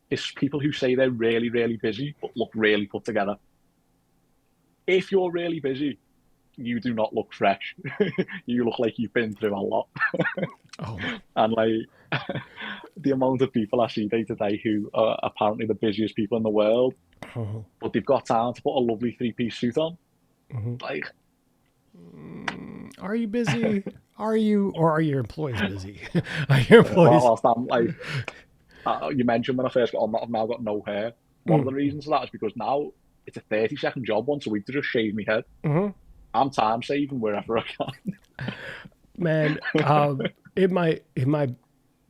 is people who say they're really, really busy but look really put together. If you're really busy, you do not look fresh. You look like you've been through a lot. Oh my. And like the amount of people I see day to day who are apparently the busiest people in the world, Oh. but they've got time to put a lovely three-piece suit on. Mm-hmm. Like, Are you busy? Are you, or are your employees busy? Are your employees? whilst I'm like, you mentioned when I first got on that I've now got no hair. One of the reasons for that is because now it's a 30-second job once a week to just shave my head. Mm-hmm. I'm time saving wherever I can. Man, in my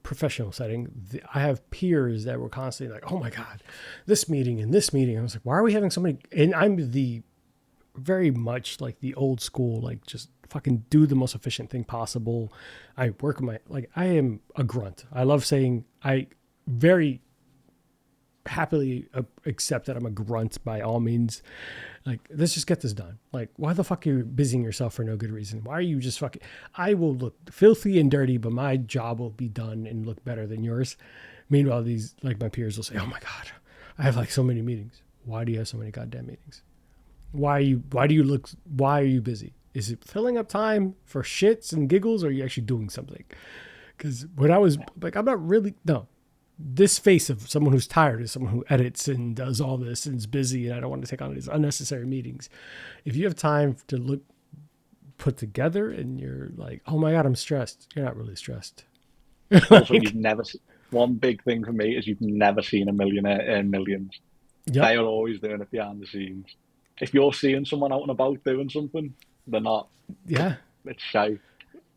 professional setting, I have peers that were constantly like, "Oh my god, this meeting and this meeting." I was like, "Why are we having so many?" And I'm the very much like the old school, like just fucking do the most efficient thing possible. I work my like I am a grunt. I love saying I very happily accept that I'm a grunt by all means. Like, let's just get this done. Like, why the fuck are you busying yourself for no good reason? Why are you just fucking... I will look filthy and dirty, but my job will be done and look better than yours. Meanwhile, these, like, my peers will say, oh my God, I have like so many meetings. Why do you have so many goddamn meetings? Why are you busy? Is it filling up time for shits and giggles, or are you actually doing something? Because when I was like, I'm not really, no. This face of someone who's tired is someone who edits and does all this and is busy, and I don't want to take on these unnecessary meetings. If you have time to look put together and you're like, oh my God, I'm stressed, you're not really stressed. Also, one big thing for me is you've never seen a millionaire earn millions. Yep. They are always doing it behind the scenes. If you're seeing someone out and about doing something, they're not. Yeah. It's shy.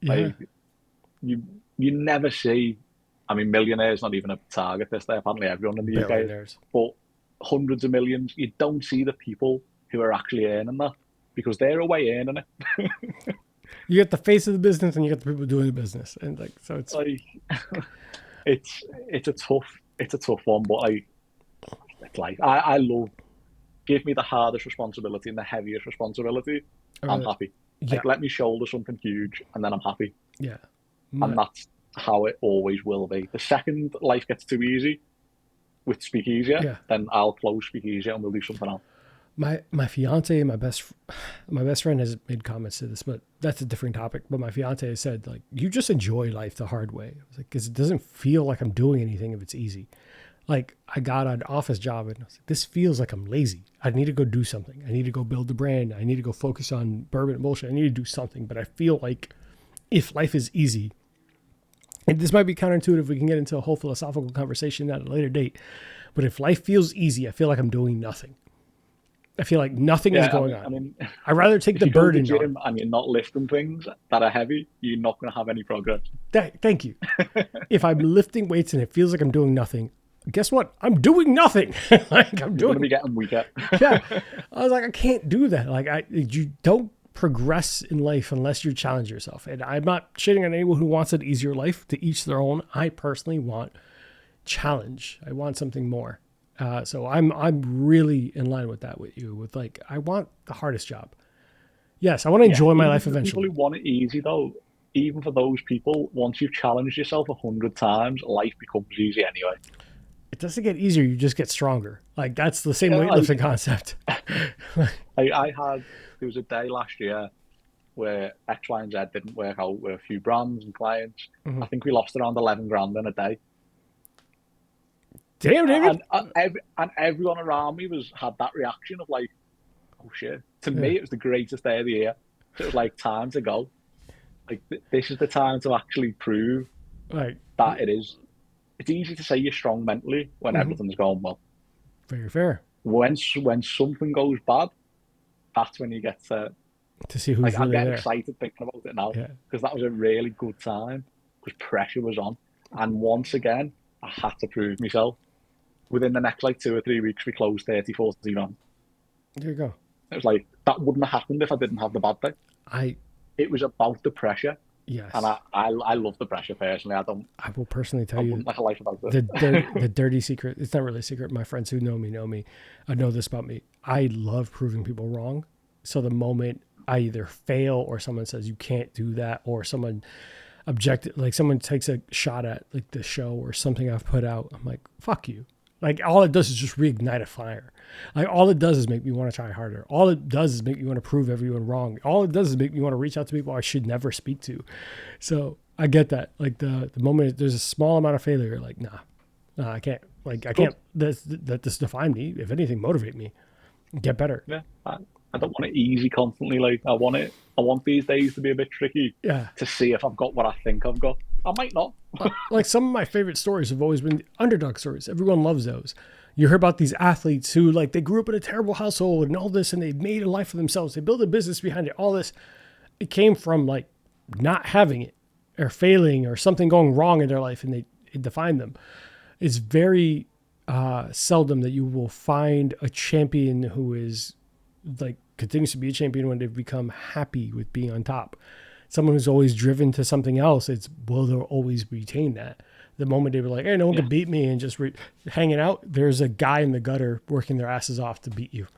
Yeah. Like, you never see. I mean, millionaires not even a target this day. Apparently, everyone in the UK is. But hundreds of millions. You don't see the people who are actually earning that because they're away earning it. You get the face of the business and you get the people doing the business, and like so, it's like it's a tough one. But it's like I love. Give me the hardest responsibility and the heaviest responsibility. I'm happy. Yeah. Like, let me shoulder something huge, and then I'm happy. Yeah. And that's how it always will be. The second life gets too easy with SpeakeasierUK, then I'll close SpeakeasierUK and we'll do something else. My fiance, my best friend has made comments to this, but that's a different topic. But my fiance has said, like, you just enjoy life the hard way. I was like, because it doesn't feel like I'm doing anything if it's easy. Like, I got an office job and I was like, this feels like I'm lazy. I need to go do something. I need to go build the brand. I need to go focus on bourbon and bullshit. I need to do something. But I feel like if life is easy, and this might be counterintuitive, we can get into a whole philosophical conversation at a later date. But if life feels easy, I feel like I'm doing nothing. I feel like nothing is going on. I mean, I'd rather take the burden on. If you go to the gym and you're not lifting things that are heavy, you're not going to have any progress. Thank you. If I'm lifting weights and it feels like I'm doing nothing, guess what? I'm doing nothing. Like, I'm going to be getting weaker. Yeah. I was like, I can't do that. Like, you don't progress in life unless you challenge yourself. And I'm not shitting on anyone who wants an easier life. To each their own. I personally want challenge. I want something more. So I'm really in line with that with you. With like, I want the hardest job. Yes, I want to enjoy my life eventually. People who want it easy though, even for those people, once you've challenged yourself 100 times, life becomes easy anyway. It doesn't get easier. You just get stronger. Like, that's the same weightlifting concept. There was a day last year where X, Y, and Z didn't work out with a few brands and clients. Mm-hmm. I think we lost around 11 grand in a day. Damn, David. And everyone around me had that reaction of like, oh shit. To me, it was the greatest day of the year. So it was like, time to go. Like, this is the time to actually prove that it is. It's easy to say you're strong mentally when everything's going well. Very fair. when something goes bad, that's when you get to see like who's I'm really getting there. excited thinking about it now Yeah. because that was a really good time because pressure was on, and once again I had to prove myself. Within the next like 2 or 3 weeks, we closed 30, 40 grand. There you go. It was like that wouldn't have happened if I didn't have the bad day. I It was about the pressure, and yes. I love the pressure personally. I will personally I tell you wouldn't like a life without it. the dirty secret. It's not really a secret. My friends who know me. I know this about me. I love proving people wrong. So the moment I either fail or someone says you can't do that, or someone objected, like someone takes a shot at like the show or something I've put out, I'm like, fuck you. Like all it does is just reignite a fire. Like all it does is make me want to try harder. All it does is make me want to prove everyone wrong. All it does is make me want to reach out to people I should never speak to. So I get that. Like the moment there's a small amount of failure, like nah, I can't. Like I Good. can't. That this define me. If anything, motivate me, get better. Yeah, I don't want it easy constantly. Like I want it. I want these days to be a bit tricky Yeah. to see if I've got what I think I've got. I might not. Like some of my favorite stories have always been the underdog stories. Everyone loves those. You hear about these athletes who like they grew up in a terrible household and all this, and they made a life for themselves. They built a business behind it. All this, it came from like not having it or failing or something going wrong in their life, and it defined them. It's very seldom that you will find a champion who is like continues to be a champion when they've become happy with being on top. Someone who's always driven to something else, it's will they'll always retain that. The moment they were like, "Hey, no one Yeah, can beat me," and just hanging out, there's a guy in the gutter working their asses off to beat you.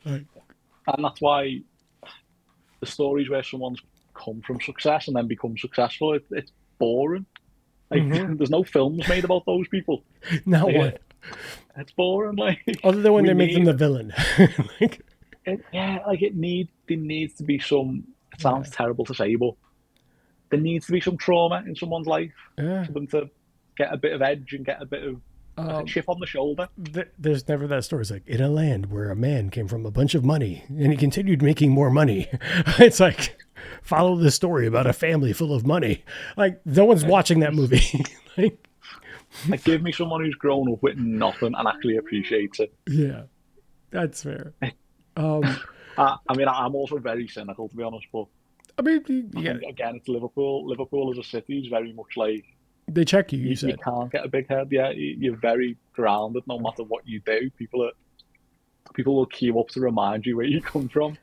Like, and that's why the stories where someone's come from success and then become successful, it's boring. Like mm-hmm. there's no films made about those people. Not one, Like, it's boring. Like other than when we they make them need the villain. Like, it. Yeah, like there needs to be some. It yeah, sounds terrible to say, but there needs to be some trauma in someone's life yeah. for them to get a bit of edge and get a bit of a Um, chip on the shoulder. there's never that story. It's like in a land where a man came from a bunch of money and he continued making more money. It's like follow the story about a family full of money. Like no one's watching that movie. Like, Like, give me someone who's grown up with nothing and actually appreciates it. yeah, that's fair. Um, I mean, I'm also very cynical, to be honest, but I mean, I yeah, think, again, it's Liverpool. Liverpool as a city is very much like they check you. You you said, can't get a big head. Yeah, you're very grounded no matter what you do. People will queue up to remind you where you come from,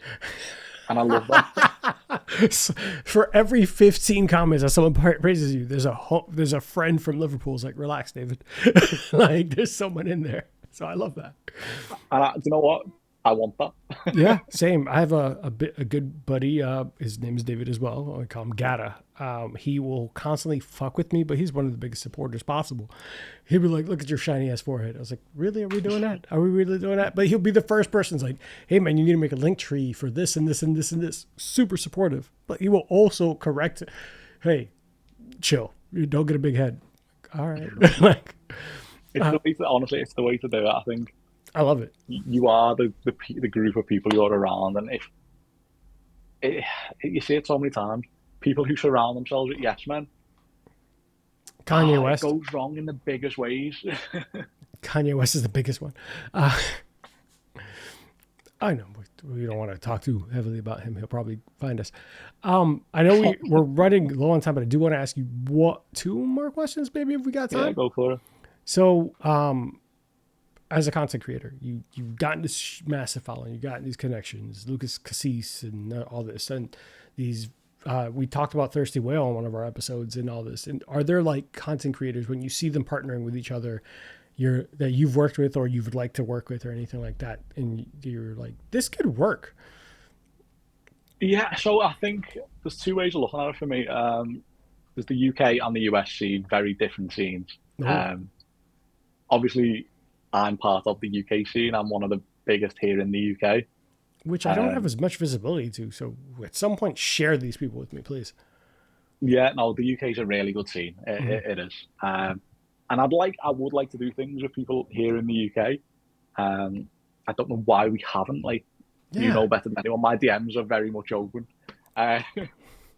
and I love that. for every 15 comments that someone praises you, there's a friend from Liverpool's like, relax, David. Like there's someone in there. So I love that. And do you know what? I want that. Yeah, same. I have a good buddy. His name is David as well. I call him Gata. He will constantly fuck with me, but he's one of the biggest supporters possible. He'll be like, "Look at your shiny ass forehead." I was like, "Really? Are we doing that? Are we really doing that?" But he'll be the first person who's like, "Hey man, you need to make a link tree for this and this and this and this." Super supportive, but he will also correct it. Hey, chill. You don't get a big head. All right, like It's the way to, honestly, it's the way to do it. I think I love it. you are the group of people you're around, and if it, you see it so many times, people who surround themselves with yes men, Kanye it West. goes wrong in the biggest ways. Kanye West is the biggest one. Uh, I know we don't want to talk too heavily about him. He'll probably find us. I know we're running low on time, but I do want to ask you two more questions, maybe if we got Yeah, time. go for it. So, as a content creator, you've gotten this massive following, you've gotten these connections, Lucas Cassis and all this, and these. We talked about Thirsty Whale on one of our episodes and all this. And are there like content creators when you see them partnering with each other? That you've worked with or you would like to work with or anything like that, and you're like, this could work. Yeah, so I think there's two ways of looking at it for me. There's the UK and the US scene, very different scenes. No, Um, Obviously, I'm part of the UK scene. I'm one of the biggest here in the UK. which I don't have Um, as much visibility to. So at some point, share these people with me, please. yeah, no, the UK is a really good scene. Mm-hmm. It is. And I would like to do things with people here in the UK. I don't know why we haven't. Like, you Yeah, know better than anyone. My DMs are very much open. Uh,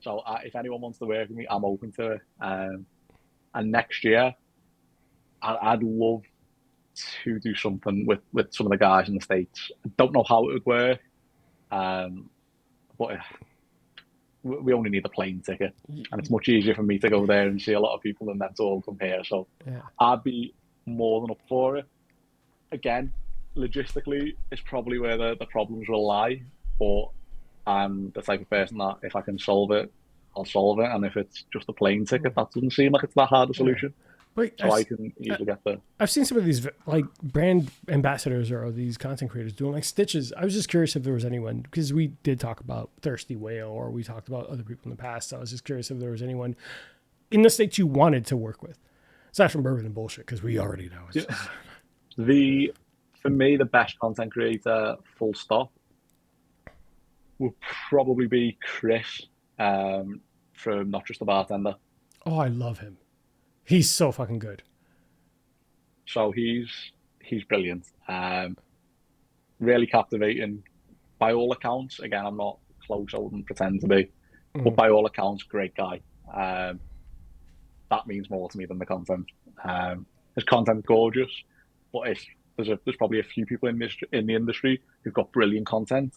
so if anyone wants to work with me, I'm open to it. And next year, I'd love to do something with some of the guys in the States. I don't know how it would work, um, but we only need a plane ticket, and it's much easier for me to go there and see a lot of people than them to all come here. So Yeah. I'd be more than up for it. Again, logistically, it's probably where the problems will lie, but I'm the type of person that if I can solve it, I'll solve it. And if it's just a plane ticket, that doesn't seem like it's that hard a Yeah. solution. But So I can easily get there. I've seen some of these like brand ambassadors or these content creators doing like stitches. I was just curious if there was anyone, because we did talk about Thirsty Whale or we talked about other people in the past. So I was just curious if there was anyone in the States you wanted to work with, aside from Bourbon and bullshit, because we already know. It's just... For me, the best content creator, full stop, would probably be Chris, from Not Just a Bartender. Oh, I love him. He's so fucking good. So he's brilliant. Really captivating. By all accounts, again, I'm not close, I wouldn't pretend to be, but by all accounts, great guy. That means more to me than the content. His content gorgeous, but there's probably a few people in the industry who've got brilliant content,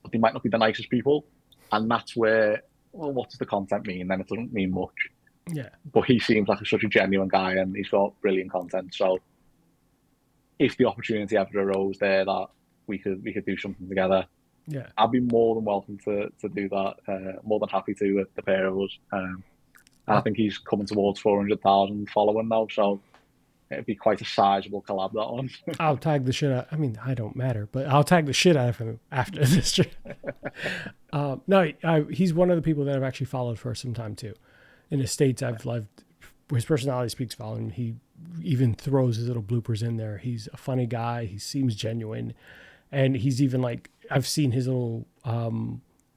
but they might not be the nicest people, and that's where, well, what does the content mean? Then it doesn't mean much. Yeah. But he seems like such a genuine guy, and he's got brilliant content. So if the opportunity ever arose there that we could do something together, Yeah. I'd be more than welcome to do that. More than happy to with the pair of us. And I think he's coming towards 400,000 following now, so it'd be quite a sizable collab, that one. I'll tag the shit out. I mean, I don't matter, but I'll tag the shit out of him after this trip. No, he's one of the people that I've actually followed for some time too. In the States, I've loved his personality speaks volume. He even throws his little bloopers in there. He's a funny guy. He seems genuine. And he's even like, I've seen his little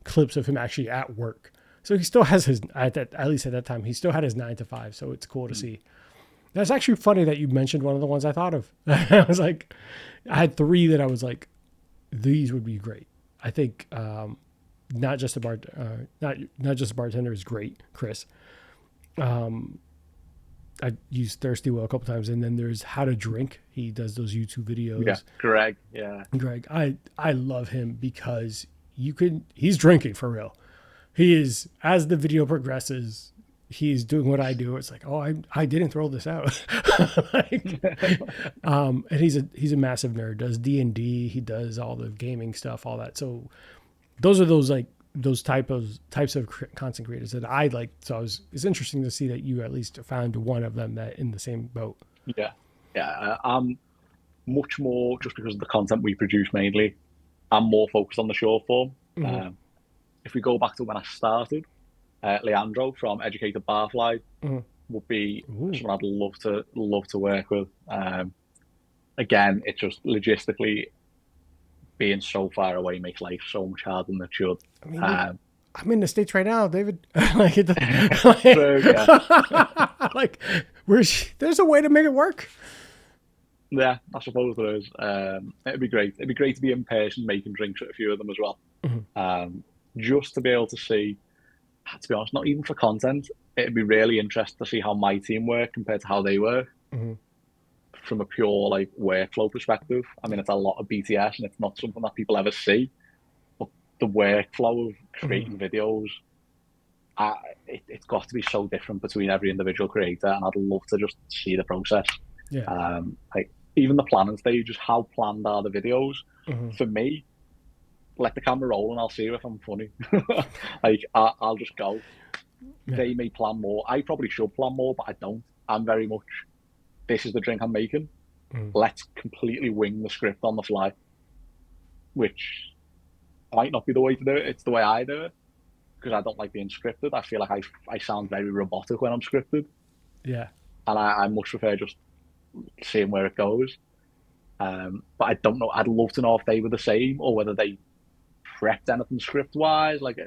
clips of him actually at work. So he still has at least at that time, he still had his 9 to 5. So it's cool to see. That's actually funny that you mentioned one of the ones I thought of. I was like, I had 3 that I was like, these would be great. I think not just a bartender is great, Chris. I used Thirsty Whale a couple times, and then there's How to Drink. He does those YouTube videos. Yeah, Greg. Yeah, Greg. I love him because he's drinking for real. He is, as the video progresses, he's doing what I do. It's like, oh, I didn't throw this out. And he's a massive nerd. Does D&D. He does all the gaming stuff, all that. So those are those types of content creators that I like. So it's interesting to see that you at least found one of them that in the same boat. Yeah. I'm much more, just because of the content we produce mainly, I'm more focused on the short form. Mm-hmm. If we go back to when I started, Leandro from Educated Barfly would be someone I'd love to work with. Again, it's just logistically, being so far away makes life so much harder than it should. I mean, I'm in the States right now, David. Like, like, there's a way to make it work. Yeah, I suppose there is. It'd be great. It'd be great to be in person making drinks with a few of them as well. Mm-hmm. Just to be able to see, to be honest, not even for content, it'd be really interesting to see how my team work compared to how they work. Mm-hmm. From a pure like workflow perspective. I mean, it's a lot of BTS and it's not something that people ever see, but the workflow of creating videos, it's got to be so different between every individual creator, and I'd love to just see the process. Yeah. Like even the planning stages, how planned are the videos? For me, let the camera roll and I'll see if I'm funny. Like I'll just go. Yeah. They may plan more. I probably should plan more, but I don't. I'm very much, this is the drink I'm making. Let's completely wing the script on the fly, which might not be the way to do it. It's the way I do it because I don't like being scripted. I feel like I sound very robotic when I'm scripted. Yeah. And I much prefer just seeing where it goes. But I don't know. I'd love to know if they were the same or whether they prepped anything script-wise. Like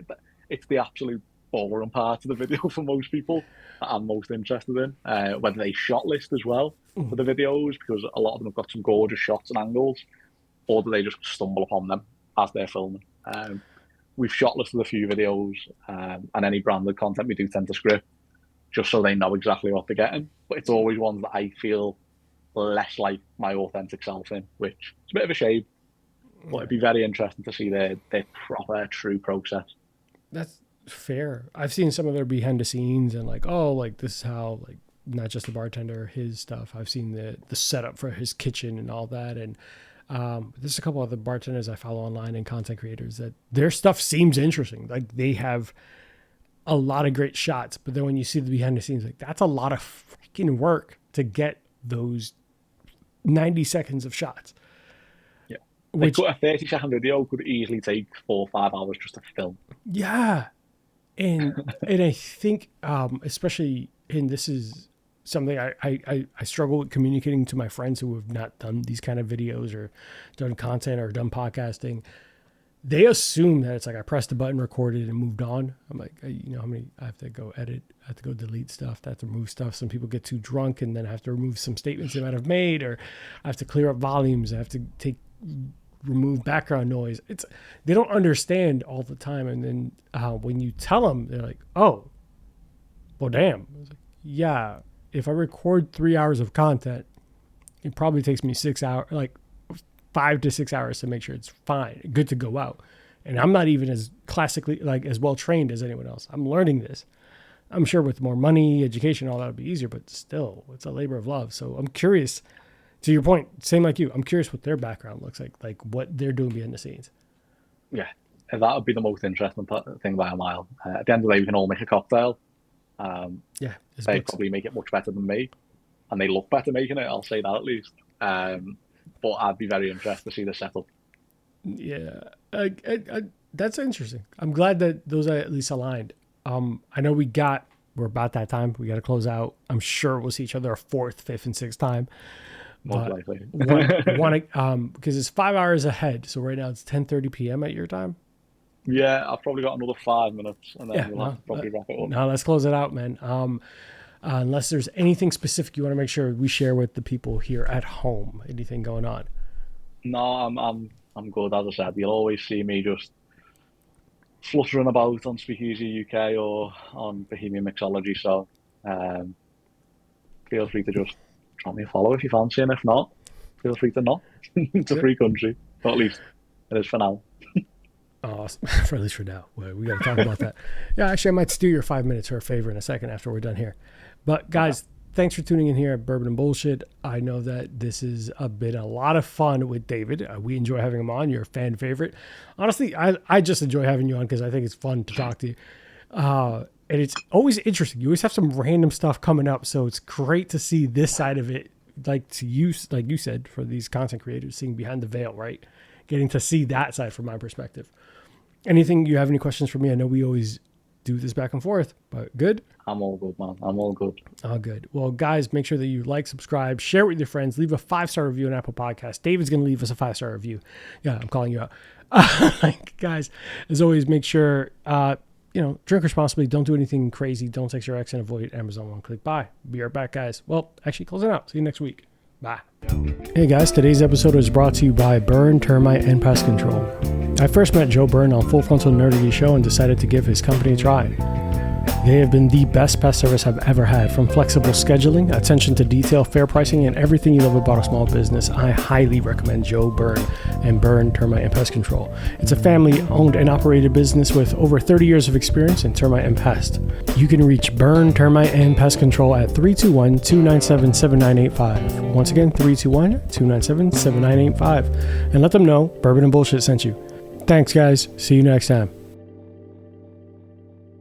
it's the absolute boring part of the video for most people that I'm most interested in. Whether they shot list as well for the videos, because a lot of them have got some gorgeous shots and angles, or do they just stumble upon them as they're filming? We've shot listed a few videos, and any branded content we do tend to script just so they know exactly what they're getting. But it's always ones that I feel less like my authentic self in, which is a bit of a shame. But it'd be very interesting to see their proper, true process. That's fair. I've seen some of their behind the scenes and like, oh, like this is how, like, not just the bartender, his stuff. I've seen the setup for his kitchen and all that. And there's a couple other bartenders I follow online and content creators that their stuff seems interesting. Like they have a lot of great shots, but then when you see the behind the scenes, like that's a lot of freaking work to get those 90 seconds of shots. Yeah. Which, a 30-second video could easily take 4 or 5 hours just to film. Yeah. And I think, especially, and this is something I struggle with communicating to my friends who have not done these kind of videos or done content or done podcasting. They assume that it's like I pressed the button, recorded, and moved on. I'm like, you know how many I have to go edit, I have to go delete stuff, I have to remove stuff. Some people get too drunk and then I have to remove some statements they might have made, or I have to clear up volumes. I have to remove background noise. They don't understand all the time. And then when you tell them, they're like, oh, well, damn. I was like, yeah, if I record 3 hours of content, it probably takes me 6 hours, like 5 to 6 hours to make sure it's fine, good to go out. And I'm not even as classically, like as well trained as anyone else. I'm learning this. I'm sure with more money, education, all that would be easier, but still, it's a labor of love. So I'm curious, to your point, same like you, I'm curious what their background looks like what they're doing behind the scenes. Yeah, that would be the most interesting thing by a mile. At the end of the day, we can all make a cocktail. They probably make it much better than me, and they look better making it, I'll say that at least. But I'd be very interested to see the setup. Yeah, that's interesting. I'm glad that those are at least aligned. I know we're about that time. We got to close out. I'm sure we'll see each other a 4th, 5th, and 6th time. Most likely. Because it's 5 hours ahead. So right now it's 10:30 p.m. at your time. Yeah, I've probably got another 5 minutes, and then we'll have to probably wrap it up. No, let's close it out, man. Unless there's anything specific you want to make sure we share with the people here at home, anything going on? No, I'm good. As I said, you'll always see me just fluttering about on SpeakeasierUK or on Bohemianmixology. So feel free to just drop me a follow if you fancy, and if not, feel free to not. It's a free country, or at least it is for now. Awesome. For at least for now. We got to talk about that. Yeah, actually, I might steal your 5 minutes for a favor in a second after we're done here. But guys, thanks for tuning in here at Bourbon and Bullshit. I know that this has been a lot of fun with David. We enjoy having him on. You're a fan favorite. Honestly, I just enjoy having you on because I think it's fun to talk to you. And it's always interesting. You always have some random stuff coming up. So it's great to see this side of it, like you said, for these content creators, seeing behind the veil, right? Getting to see that side from my perspective. Anything, you have any questions for me? I know we always do this back and forth, but good? I'm all good, man. I'm all good. Oh, good. Well, guys, make sure that you like, subscribe, share it with your friends, leave a 5-star review on Apple Podcasts. David's going to leave us a 5-star review. Yeah, I'm calling you out. Guys, as always, make sure, drink responsibly. Don't do anything crazy. Don't text your ex and avoid Amazon one-click buy. Be right back, guys. Well, actually, closing out. See you next week. Bye. Hey, guys. Today's episode was brought to you by Burn, Termite, and Pest Control. I first met Joe Byrne on Full Frontal Nerdity Show and decided to give his company a try. They have been the best pest service I've ever had, from flexible scheduling, attention to detail, fair pricing, and everything you love about a small business. I highly recommend Joe Byrne and Burn, Termite, and Pest Control. It's a family-owned and operated business with over 30 years of experience in termite and pest. You can reach Burn, Termite, and Pest Control at 321-297-7985. Once again, 321-297-7985. And let them know Bourbon and Bullshit sent you. Thanks, guys. See you next time.